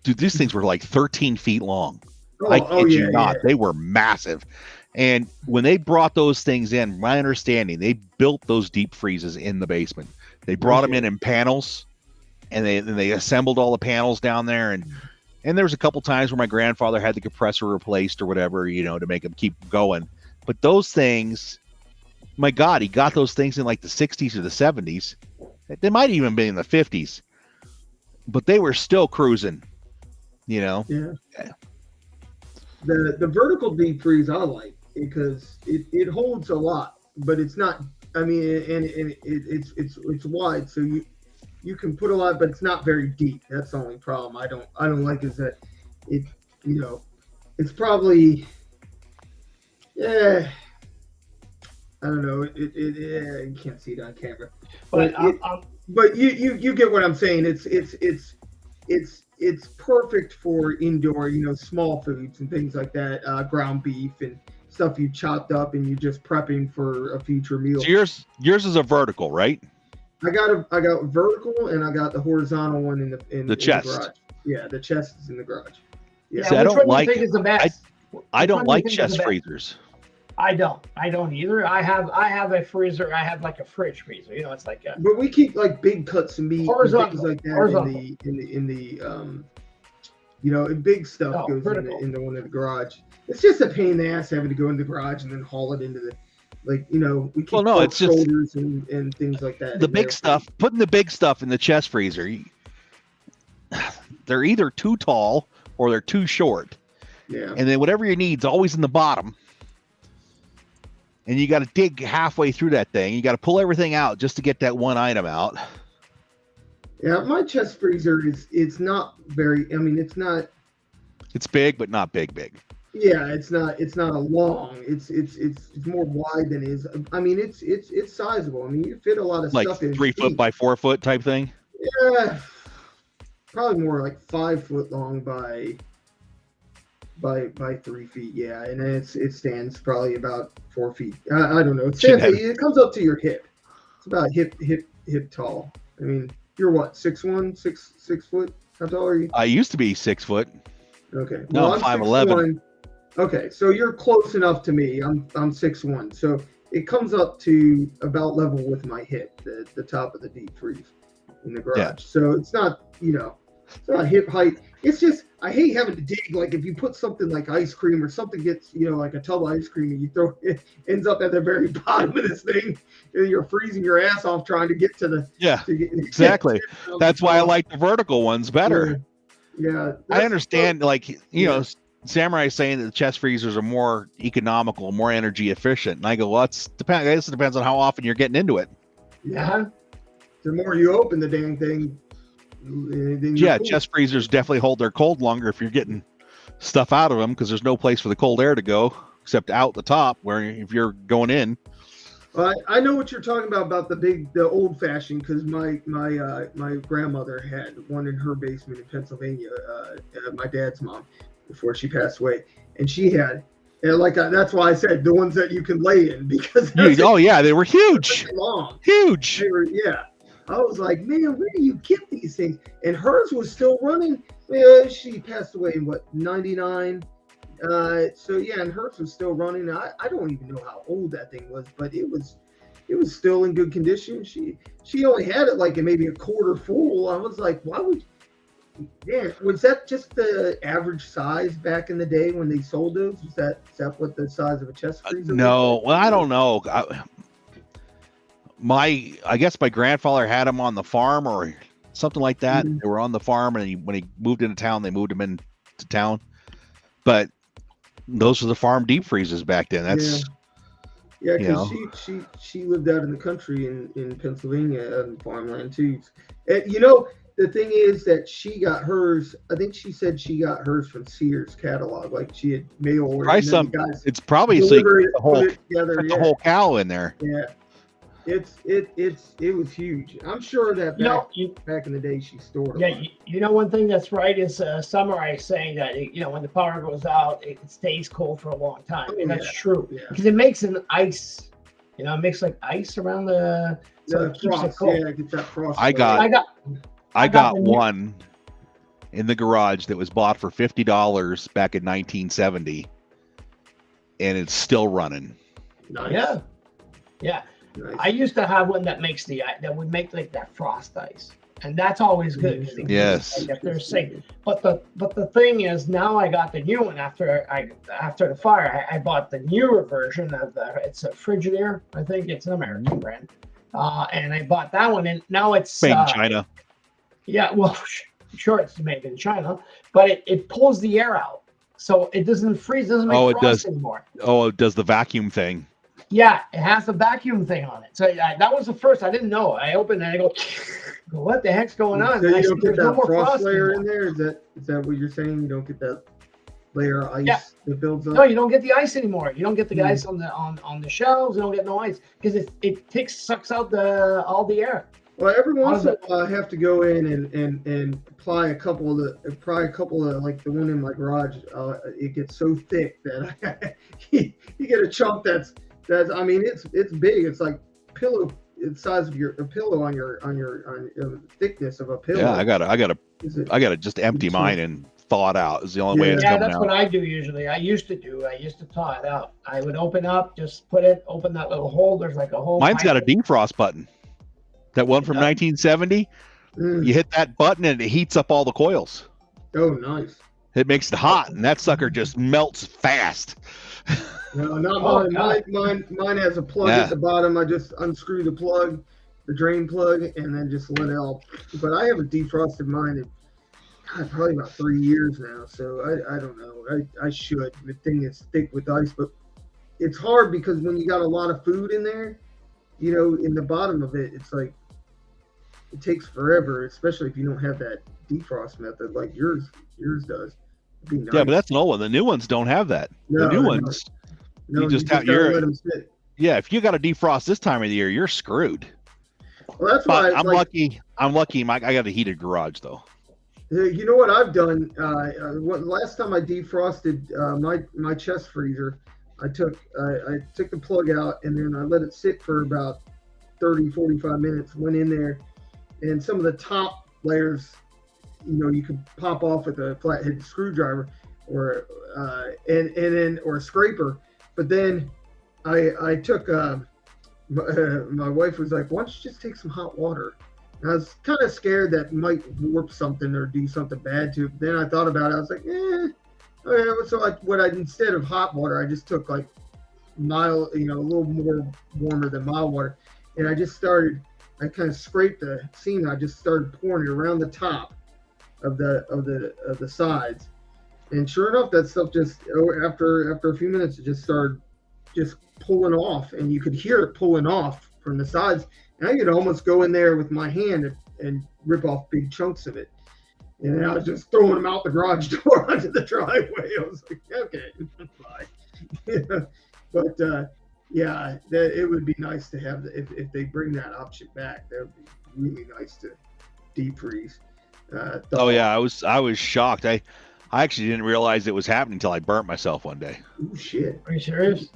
dude, these things were like 13 feet long. Oh, I kid you not. yeah. They were massive. And when they brought those things in, my understanding, they built those deep freezes in the basement. They brought them in panels, and they assembled all the panels down there. And there was a couple times where my grandfather had the compressor replaced or whatever, you know, to make them keep going. But those things, my God, he got those things in like the 60s or the 70s. They might even be in the 50s, but they were still cruising, you know. Yeah. The vertical deep freeze I like because it holds a lot, but it's not. I mean, and it's wide, so you can put a lot, but it's not very deep. That's the only problem I don't like is that it, you know, it's probably, yeah, I don't know. You can't see it on camera, but you get what I'm saying. It's perfect for indoor, you know, small foods and things like that, ground beef and stuff you chopped up and you're just prepping for a future meal. So yours is a vertical, right? I got vertical and I got the horizontal one in the chest. garage. Yeah, the chest is in the garage. Yeah, See, I don't like. Which one do you think is the best? I don't like Which one do you think is chest the best? freezers. I don't either. I have a freezer. I have like a fridge freezer. You know, it's like a but we keep like big cuts of meat and things like that in the you know, and big stuff goes in the one in the garage. It's just a pain in the ass having to go in the garage and then haul it into the, like, you know, we keep it's just shoulders and things like that. The big stuff, putting the big stuff in the chest freezer, they're either too tall or they're too short. Yeah. And then whatever you need is always in the bottom. And you got to dig halfway through that thing. You got to pull everything out just to get that one item out. Yeah, my chest freezer it's not very. I mean, it's not. It's big, but not big. Yeah, it's not a long. It's more wide than it is. I mean, it's sizable. I mean, you fit a lot of like stuff in. 3 foot by 4 foot type thing. Yeah, probably more like 5 foot long by 3 feet. Yeah, and it stands probably about 4 feet. I don't know. It comes up to your hip. It's about hip tall. I mean, you're what, 6'1", 6 foot? How tall are you? I used to be 6 foot. Okay. No, well, I'm 5'11". Okay, so you're close enough to me. I'm 6'1", so it comes up to about level with my hip, the top of the deep freeze in the garage. Yeah. So it's not, you know, it's not hip height. It's just I hate having to dig. Like if you put something like ice cream or something gets, you know, like a tub of ice cream and you throw it, ends up at the very bottom of this thing, and you're freezing your ass off trying to get to the. Exactly. That's why I like the vertical ones better. Yeah. I understand, like, you know, Samurai is saying that the chest freezers are more economical, more energy efficient. And I go, well, I guess it depends on how often you're getting into it. Yeah. The more you open the dang thing, chest freezers definitely hold their cold longer if you're getting stuff out of them because there's no place for the cold air to go except out the top where if you're going in. I know what you're talking about the old fashioned, because my grandmother had one in her basement in Pennsylvania, my dad's mom, before she passed away, and she had, and that's why I said the ones that you can lay in, because they were huge, long, huge. They were, I was like, man, where do you get these things? And hers was still running. She passed away in 99. So yeah, and hers was still running. I don't even know how old that thing was, but it was still in good condition. She only had it like maybe a quarter full. I was like, why would? Yeah, was that just the average size back in the day when they sold those? Is that what the size of a chest freezer? No, well, I don't know. I guess my grandfather had them on the farm or something like that. Mm-hmm. They were on the farm, and when he moved into town, they moved him into town. But those were the farm deep freezes back then. That's because she lived out in the country in Pennsylvania on farmland too. And, you know, the thing is that she got hers. I think she said she got hers from Sears catalog. Like she had mail order. It's probably so you put the whole cow in there. Yeah. It was huge. I'm sure that back in the day she stored. Yeah, you know, one thing that's right is Samurai saying that when the power goes out, it stays cold for a long time, and that's true because it makes an ice. You know, it makes like ice around the. So it keeps it cold. Yeah, it gets that frost. I got got the new- one in the garage that was bought for $50 back in 1970, and it's still running. Nice. Yeah. Yeah. Nice. I used to have one that would make like that frost ice, and that's always good. 'Cause it keeps, Yes. like, if they're safe. But the thing is, now I got the new one after the fire. I bought the newer version of it's a Frigidaire. I think it's an American brand, and I bought that one, and now it's Made in China. Yeah, well, sure, it's made in China, but it pulls the air out, so it doesn't freeze, doesn't make Oh, it frost does. anymore. Oh, it does the vacuum thing. Yeah, it has a vacuum thing on it. So that was the first. I didn't know. I opened it and I go, what the heck's going on? So And I you see don't get there's no that more frost layer anymore. in there? Is that what you're saying? You don't get that layer of ice Yeah. that builds up? No, you don't get the ice anymore. You don't get the Hmm. ice on the shelves. You don't get no ice because it sucks out all the air. Well, every How once does in a while, I have to go in and apply a couple of like the one in my garage. It gets so thick that you get a chunk that's I mean it's big. It's like pillow. It's size of a pillow on your thickness of a pillow. Yeah, I gotta Is it? just empty mine and thaw it out. Is the only way Yeah. it's Yeah, coming that's out. what I do usually. I used to thaw it out. I would open up, just open that little hole. There's like a hole. Mine's got a defrost button. That one from 1970. Mm. You hit that button and it heats up all the coils. Oh, nice. It makes it hot, and that sucker just melts fast. No, not Oh, mine. God. Mine has a plug Yeah. at the bottom. I just unscrew the plug, the drain plug, and then just let it all. But I haven't defrosted mine in probably about 3 years now. So I don't know. I should. The thing is thick with ice, but it's hard because when you got a lot of food in there, you know, in the bottom of it, it's like it takes forever, especially if you don't have that defrost method like yours does. It'd be nice. Yeah, but that's an old one. The new ones don't have that. No, the new no. ones, No, you just have gotta your- let 'em sit. yeah. If you got to defrost this time of the year, you're screwed. Well, that's why But I'm lucky. I'm lucky. I got a heated garage though. You know what I've done? Last time I defrosted my chest freezer, I took the plug out and then I let it sit for about 30-45 minutes. Went in there, and some of the top layers, you know, you could pop off with a flathead screwdriver or or a scraper. But then I took my wife was like, "Why don't you just take some hot water?" And I was kind of scared that might warp something or do something bad to it. But then I thought about it. I was like, So instead of hot water, I just took like mild, you know, a little more warmer than mild water, and I kind of scraped the seam. I just started pouring it around the top of the sides, and sure enough, that stuff just after a few minutes, it just started just pulling off, and you could hear it pulling off from the sides. And I could almost go in there with my hand and rip off big chunks of it. And I was just throwing them out the garage door onto the driveway. I was like, okay, bye. But yeah, it would be nice to have if they bring that option back. That would be really nice to deep freeze. Oh yeah, I was shocked. I actually didn't realize it was happening until I burnt myself one day. Oh shit! Are you serious?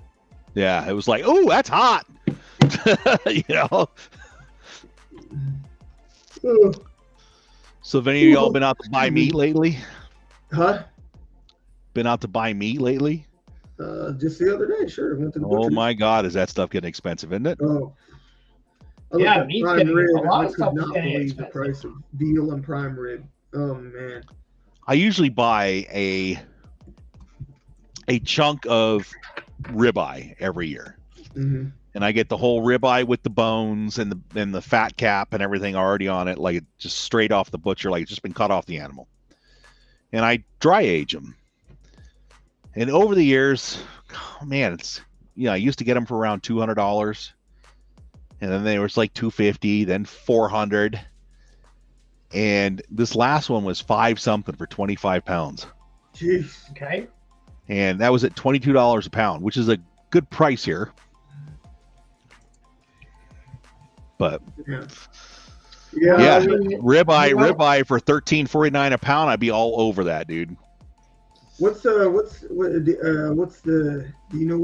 Yeah, it was like, oh, that's hot. You know. So have any of y'all been out to buy meat lately? Huh? Been out to buy meat lately? Just the other day, sure. Went to the Oh butcher. my God, is that stuff getting expensive, isn't it? Oh. I Yeah, looked at meat's prime getting- rib, a lot and of I stuff could is not getting believe the expensive. price of veal and prime rib. Oh man. I usually buy a chunk of ribeye every year. Hmm. And I get the whole ribeye with the bones and the fat cap and everything already on it, like just straight off the butcher, like it's just been cut off the animal. And I dry age them. And over the years, oh man, I used to get them for around $200, and then they was like $250, then $400, and this last one was $5 something for 25 pounds, Jeez. Okay. and that was at $22 a pound, which is a good price here. But Yeah. yeah, I mean, ribeye for $13.49 a pound, I'd be all over that, dude. What's the do you know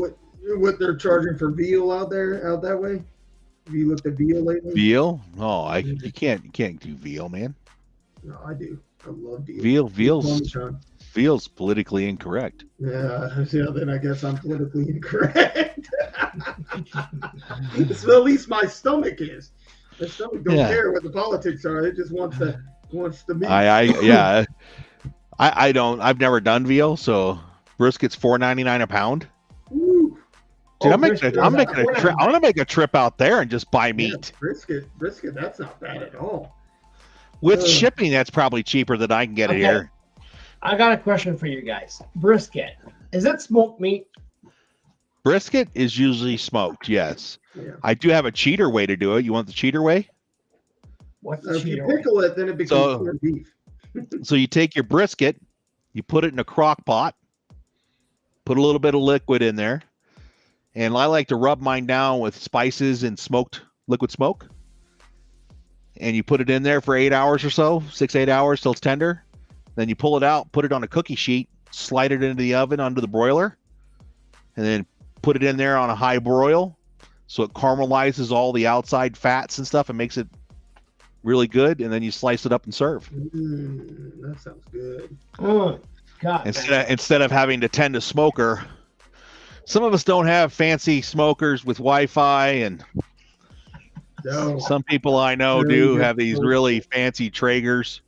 what they're charging for veal out that way? Have you looked at veal lately? Veal? Oh, you can't do veal, man. No, I do. I love Veal's politically incorrect. Yeah, then I guess I'm politically incorrect. So at least my stomach is. My stomach don't care what the politics are. It just wants the meat. I don't. I've never done veal, so brisket's $4.99 a pound. Woo. Dude, I'm gonna make a trip out there and just buy meat. Brisket, that's not bad at all. With shipping, that's probably cheaper than I can get it here. I got a question for you guys. Brisket, is it smoked meat? Brisket is usually smoked, yes. Yeah. I do have a cheater way to do it. You want the cheater way? What's the If you cheater way? pickle it, then it becomes corned beef. So you take your brisket, you put it in a crock pot, put a little bit of liquid in there, and I like to rub mine down with spices and smoked liquid smoke. And you put it in there for 8 hours or so, 6-8 hours till it's tender. Then you pull it out, put it on a cookie sheet, slide it into the oven under the broiler, and then put it in there on a high broil so it caramelizes all the outside fats and stuff and makes it really good. And then you slice it up and serve. That sounds good. Oh, God. Instead of having to tend a smoker, some of us don't have fancy smokers with Wi-Fi, and some people I know do have these really fancy Traegers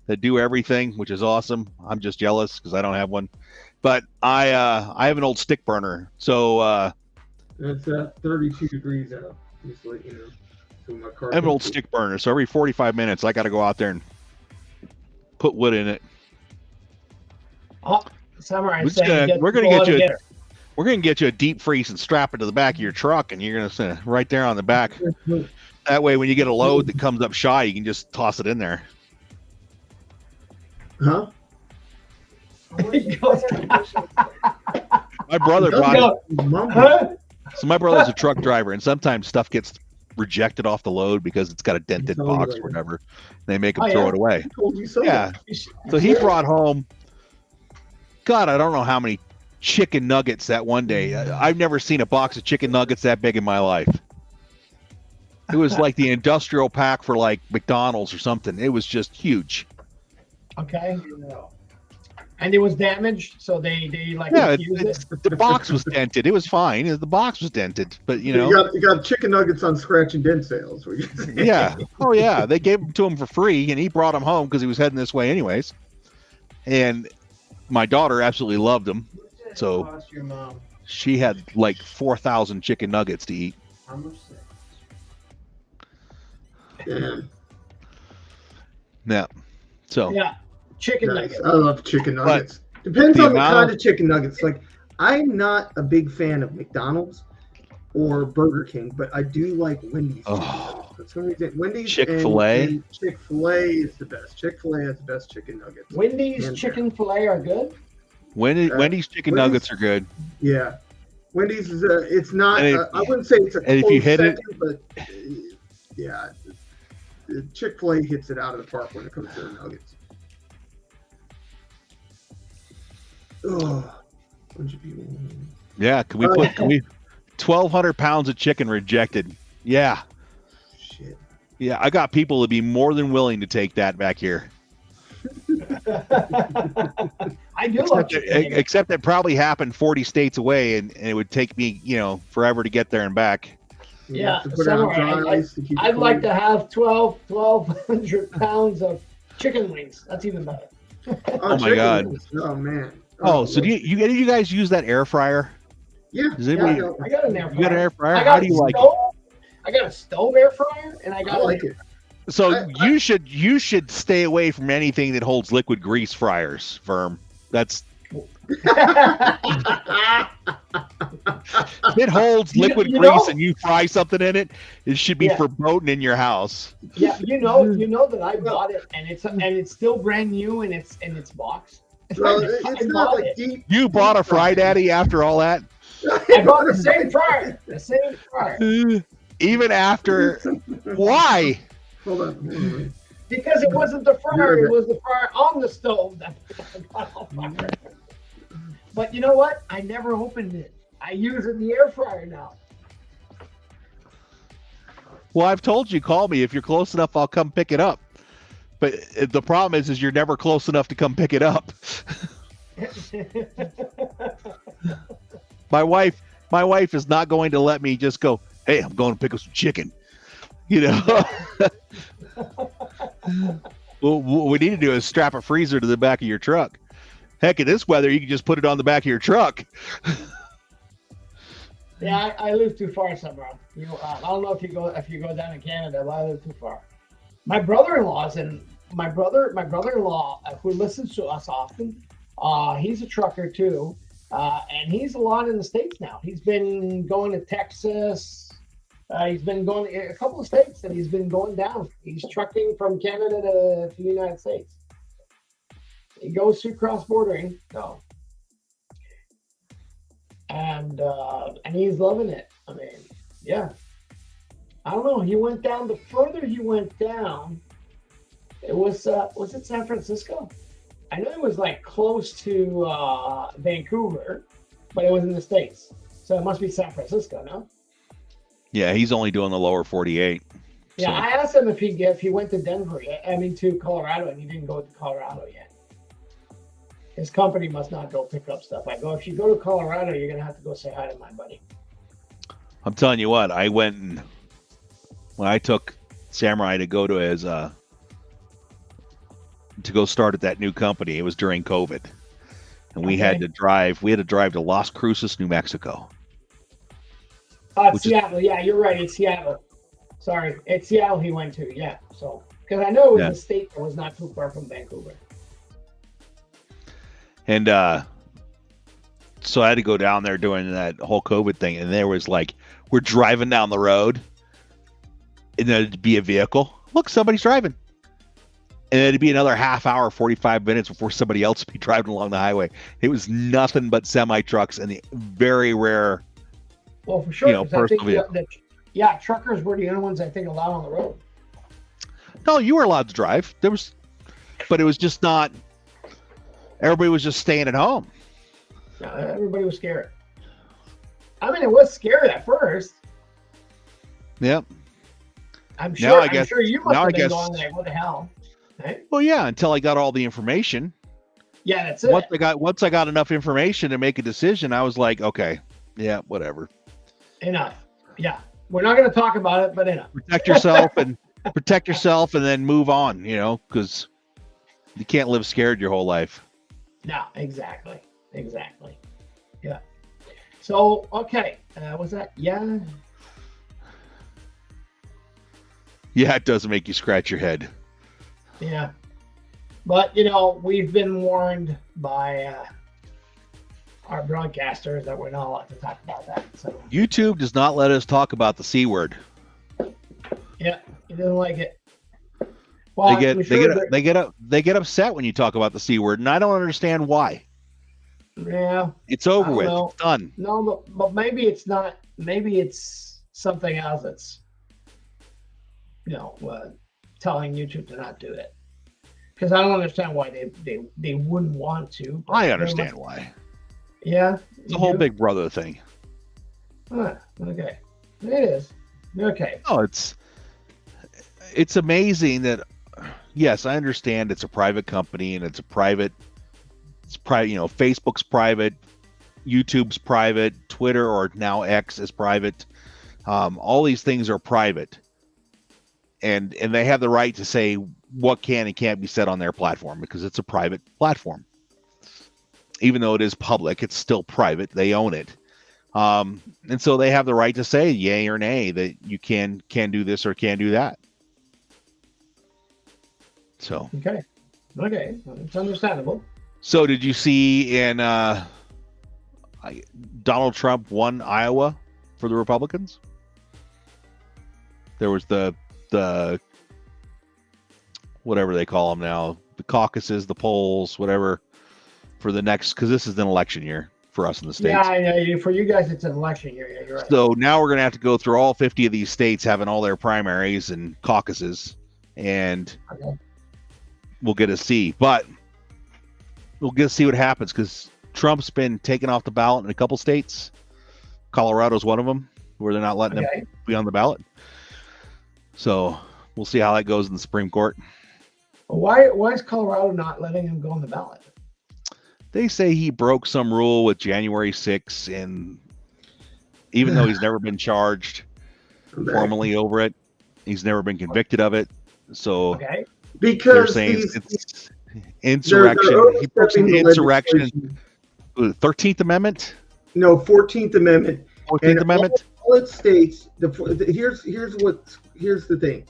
that do everything, which is awesome. I'm just jealous because I don't have one. But I have an old stick burner, so it's at 32 degrees out. Just let you know. So my car I have an old stick burner, so every 45 minutes I got to go out there and put wood in it. Oh, Samurai, we're gonna get you a deep freeze and strap it to the back of your truck, and you're gonna sit right there on the back. That way, when you get a load that comes up shy, you can just toss it in there. Huh? My brother brought it. So my brother's a truck driver, and sometimes stuff gets rejected off the load because it's got a dented box or whatever. They make him throw it away. Yeah. So he brought home, God, I don't know how many chicken nuggets that one day. I've never seen a box of chicken nuggets that big in my life. It was like the industrial pack for like McDonald's or something. It was just huge. Okay. And it was damaged, so they refused it. The box was dented. It was fine. The box was dented, but you got chicken nuggets on scratch and dent sales. Yeah. Oh yeah. They gave them to him for free, and he brought them home because he was heading this way anyways. And my daughter absolutely loved them, so she had like 4,000 chicken nuggets to eat. Yeah. So. Yeah. Chicken nuggets. I love chicken nuggets. Depends on the kind of chicken nuggets. Like, I'm not a big fan of McDonald's or Burger King, but I do like Wendy's. Wendy's Chick-fil-A. Chick-fil-A is the best. Chick-fil-A has the best chicken nuggets. Wendy's chicken filet are good. Wendy's chicken nuggets are good. Yeah, Wendy's is it's not. I wouldn't say it's a close if you hit second, but yeah, Chick-fil-A hits it out of the park when it comes to the nuggets. Oh, yeah, can we 1,200 pounds of chicken rejected? Yeah. Shit. Yeah, I got people to be more than willing to take that back here. I do except it probably happened 40 states away, and it would take me, forever to get there and back. Yeah, I'd like to have 1,200 pounds of chicken wings. That's even better. Oh my God! Wings. Oh man! Oh, so do you guys use that air fryer? Yeah. I got an air fryer. You got an air fryer? How do you like it? I got a stove air fryer, and I like it. So you should stay away from anything that holds liquid grease fryers, Verm. That's if it holds liquid grease and you fry something in it, it should be verboten in your house. Yeah, you know that I bought it, and it's still brand new in its box. Well, it's not like deep. You bought a Fry Daddy after all that? I bought the same fryer. Even after, why? Hold on. Because it wasn't the fryer; it was the fryer on the stove that got on fire. But you know what? I never opened it. I use it in the air fryer now. Well, I've told you, call me if you're close enough. I'll come pick it up. But the problem is you're never close enough to come pick it up. My wife is not going to let me just go, hey, I'm going to pick up some chicken. You know, well, what we need to do is strap a freezer to the back of your truck. Heck, in this weather, you can just put it on the back of your truck. Yeah, I live too far somewhere. I don't know if you go down in Canada, but I live too far. My brother-in-law's in my brother-in-law who listens to us often. He's a trucker too, and he's a lot in the States now. He's been going to Texas. He's been going a couple of states, and he's been going down. He's trucking from Canada to the United States. He goes through cross-bordering, so. And he's loving it. I mean, yeah. I don't know. He went down. The further he went down, it was it San Francisco? I know it was like close to Vancouver, but it was in the States. So it must be San Francisco, no? Yeah, he's only doing the lower 48. Yeah, so. I asked him if he went to Denver. I mean, to Colorado, and he didn't go to Colorado yet. His company must not go pick up stuff. I go, if you go to Colorado, you're gonna have to go say hi to my buddy. I'm telling you what, I went and when I took Samurai to go to his to go start at that new company, it was during COVID, and we had to drive to Las Cruces, New Mexico. Seattle. Yeah, you're right. It's Seattle. Sorry, it's Seattle he went to. Yeah, so because I know it was a state that was not too far from Vancouver. And so I had to go down there doing that whole COVID thing, and there was like, we're driving down the road, and then it'd be a vehicle. Look, somebody's driving. And then it'd be another half hour, 45 minutes before somebody else would be driving along the highway. It was nothing but semi-trucks and the very rare, well, for sure, personal vehicle. Truckers were the only ones I think allowed on the road. No, you were allowed to drive. But it was just not. Everybody was just staying at home. No, everybody was scared. I mean, it was scary at first. Yep. I'm sure you must have been going like, what the hell? Right? Well, yeah, until I got all the information. Yeah, that's it. Once I got enough information to make a decision, I was like, okay, yeah, whatever. Enough. Yeah. We're not going to talk about it, but enough. Protect yourself and then move on, because you can't live scared your whole life. No, exactly. Yeah. So, okay. Was that? Yeah. Yeah, it does make you scratch your head. Yeah. But, we've been warned by our broadcasters that we're not allowed to talk about that. So YouTube does not let us talk about the C word. Yeah, he doesn't like it. Well, they get upset when you talk about the C word, and I don't understand why. Yeah. It's over with. It's done. No, but maybe it's not. Maybe it's something else that's, telling YouTube to not do it. Because I don't understand why they wouldn't want to. I understand why. Yeah. It's a whole Big Brother thing. Okay. It is. Okay. Oh, it's amazing that, yes, I understand it's a private company and it's private, Facebook's private, YouTube's private, Twitter or now X is private. All these things are private. And they have the right to say what can and can't be said on their platform because it's a private platform. Even though it is public, it's still private. They own it. And so they have the right to say yay or nay that you can do this or can do that. So okay, it's understandable. So did you see in Donald Trump won Iowa for the Republicans? There was the whatever they call them now, the caucuses, the polls, whatever, for the next, because this is an election year for us in the States. Yeah, for you guys it's an election year. Yeah, you're right. So now we're going to have to go through all 50 of these states having all their primaries and caucuses, and we'll get to see. But we'll get to see what happens because Trump's been taken off the ballot in a couple states. Colorado's one of them where they're not letting him be on the ballot. So we'll see how that goes in the Supreme Court. Why is Colorado not letting him go on the ballot? They say he broke some rule with January 6th, and even though he's never been charged formally over it, he's never been convicted of it. So Okay. they're Because saying these, it's insurrection. they're He broke some overstepping the insurrection. legislation. 13th Amendment? No, 14th Amendment. 14th Amendment? All it states, here's the thing.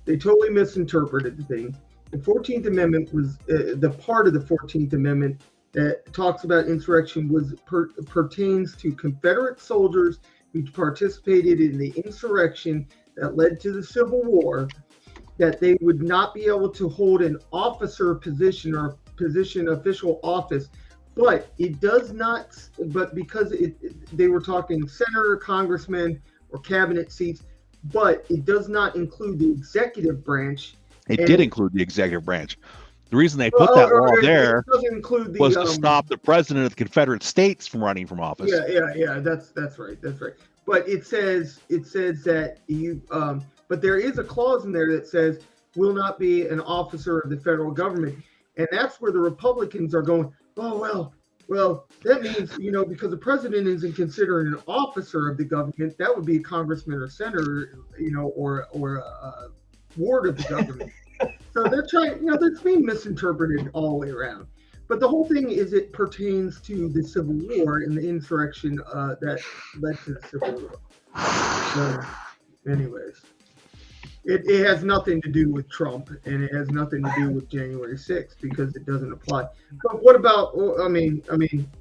They totally misinterpreted the thing. The 14th Amendment was the part of the 14th Amendment that talks about insurrection pertains to Confederate soldiers who participated in the insurrection that led to the Civil War, that they would not be able to hold an officer position or official office. But it does not, but because they were talking senator, congressman, or cabinet seats, but it does not include the executive branch. It did include the executive branch. The reason they put that law there was to stop the president of the Confederate States from running from office. Yeah. That's right. But it says that you, but there is a clause in there that says will not be an officer of the federal government, and that's where the Republicans are going. Oh well, that means because the president isn't considered an officer of the government, that would be a congressman or senator, or a ward of the government. So they're trying, that's being misinterpreted all the way around. But the whole thing is it pertains to the Civil War and the insurrection that led to the Civil War. So, anyways, it has nothing to do with Trump, and it has nothing to do with January 6th because it doesn't apply. But what about? I mean,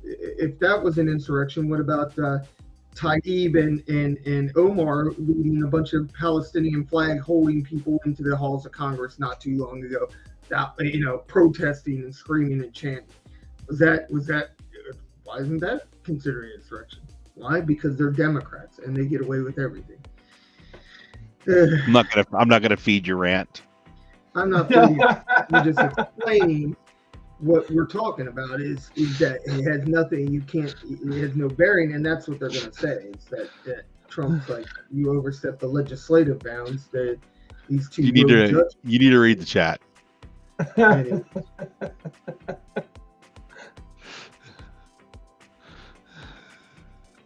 if that was an insurrection, what about Taib and Omar leading a bunch of Palestinian flag holding people into the halls of Congress not too long ago, protesting and screaming and chanting? Was that? Why isn't that considered an insurrection? Why? Because they're Democrats and they get away with everything. I'm not gonna feed your rant. I'm not feeding. I'm just explaining what we're talking about is that it has nothing. It has no bearing, and that's what they're going to say. Is that Trump's like you overstep the legislative bounds. That these two. You need to read the chat. Anyway.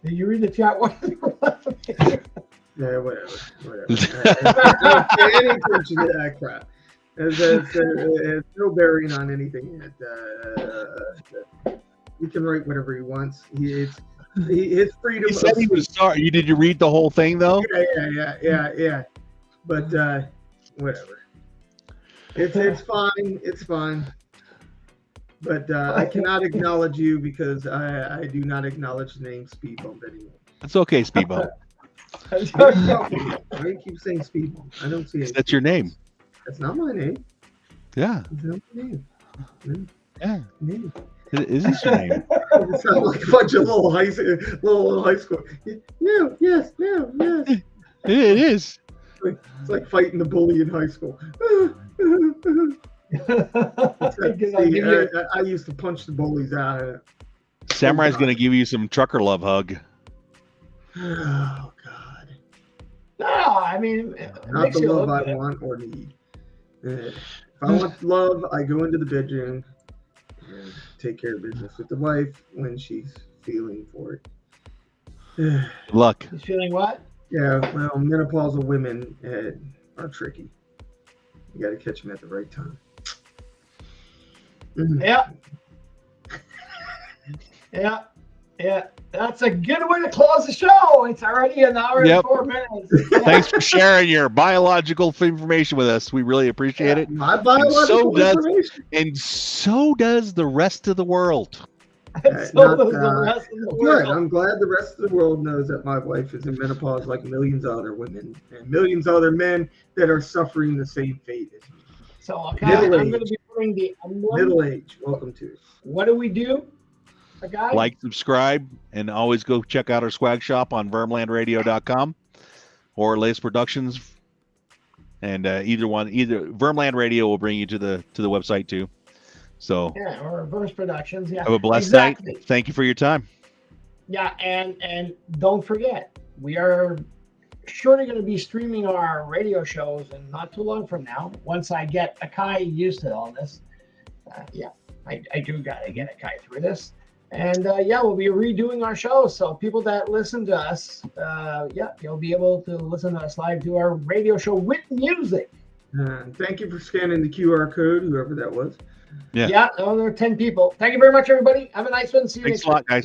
Did you read the chat? Yeah, whatever. I don't pay any attention to that crap. It has no bearing on anything. He can write whatever he wants. His freedom. He said he was sorry. Did you read the whole thing though? Yeah. But whatever. It's fine. It's fine. But I cannot acknowledge you because I do not acknowledge the name Speed Bump anymore. It's okay, Speed Bump. Why do you keep saying Speed Bump? I don't see it. That's your name. That's not my name. Yeah. It's not my name. Yeah. Name. It is your name. It sounds like a bunch of little high school. Yeah, yes. It is. It's like fighting the bully in high school. I used to punch the bullies out. Samurai's going to give you some trucker love hug. Oh, God. No, I mean, Not the love I want or need. If I want love, I go into the bedroom and take care of business with the wife when she's feeling for it. Good luck. She's feeling what? Yeah, well, menopausal women are tricky. You got to catch them at the right time. Yeah. That's a good way to close the show. It's already an hour and 4 minutes. Thanks for sharing your biological information with us. We really appreciate it. My biological information. And so does the rest of the world. Good. I'm glad the rest of the world knows that my wife is in menopause like millions of other women and millions of other men that are suffering the same fate as me. So I'm going to be putting the emblem. Middle age. Welcome to it. What do we do? Like, subscribe, and always go check out our swag shop on vermlandradio.com or Lace Productions. And either Vermland Radio will bring you to the website too. So or Verms Productions. Yeah. Have a blessed night. Thank you for your time. Yeah, and don't forget, we are surely going to be streaming our radio shows, and not too long from now, once I get AKAI used to all this. Yeah, I do got to get AKAI through this. And yeah, we'll be redoing our shows. So people that listen to us, yeah, you'll be able to listen to us live, do our radio show with music. Thank you for scanning the QR code, whoever that was. Yeah. Yeah, there are 10 people. Thank you very much, everybody. Have a nice one. See you Thanks next a lot, week. guys.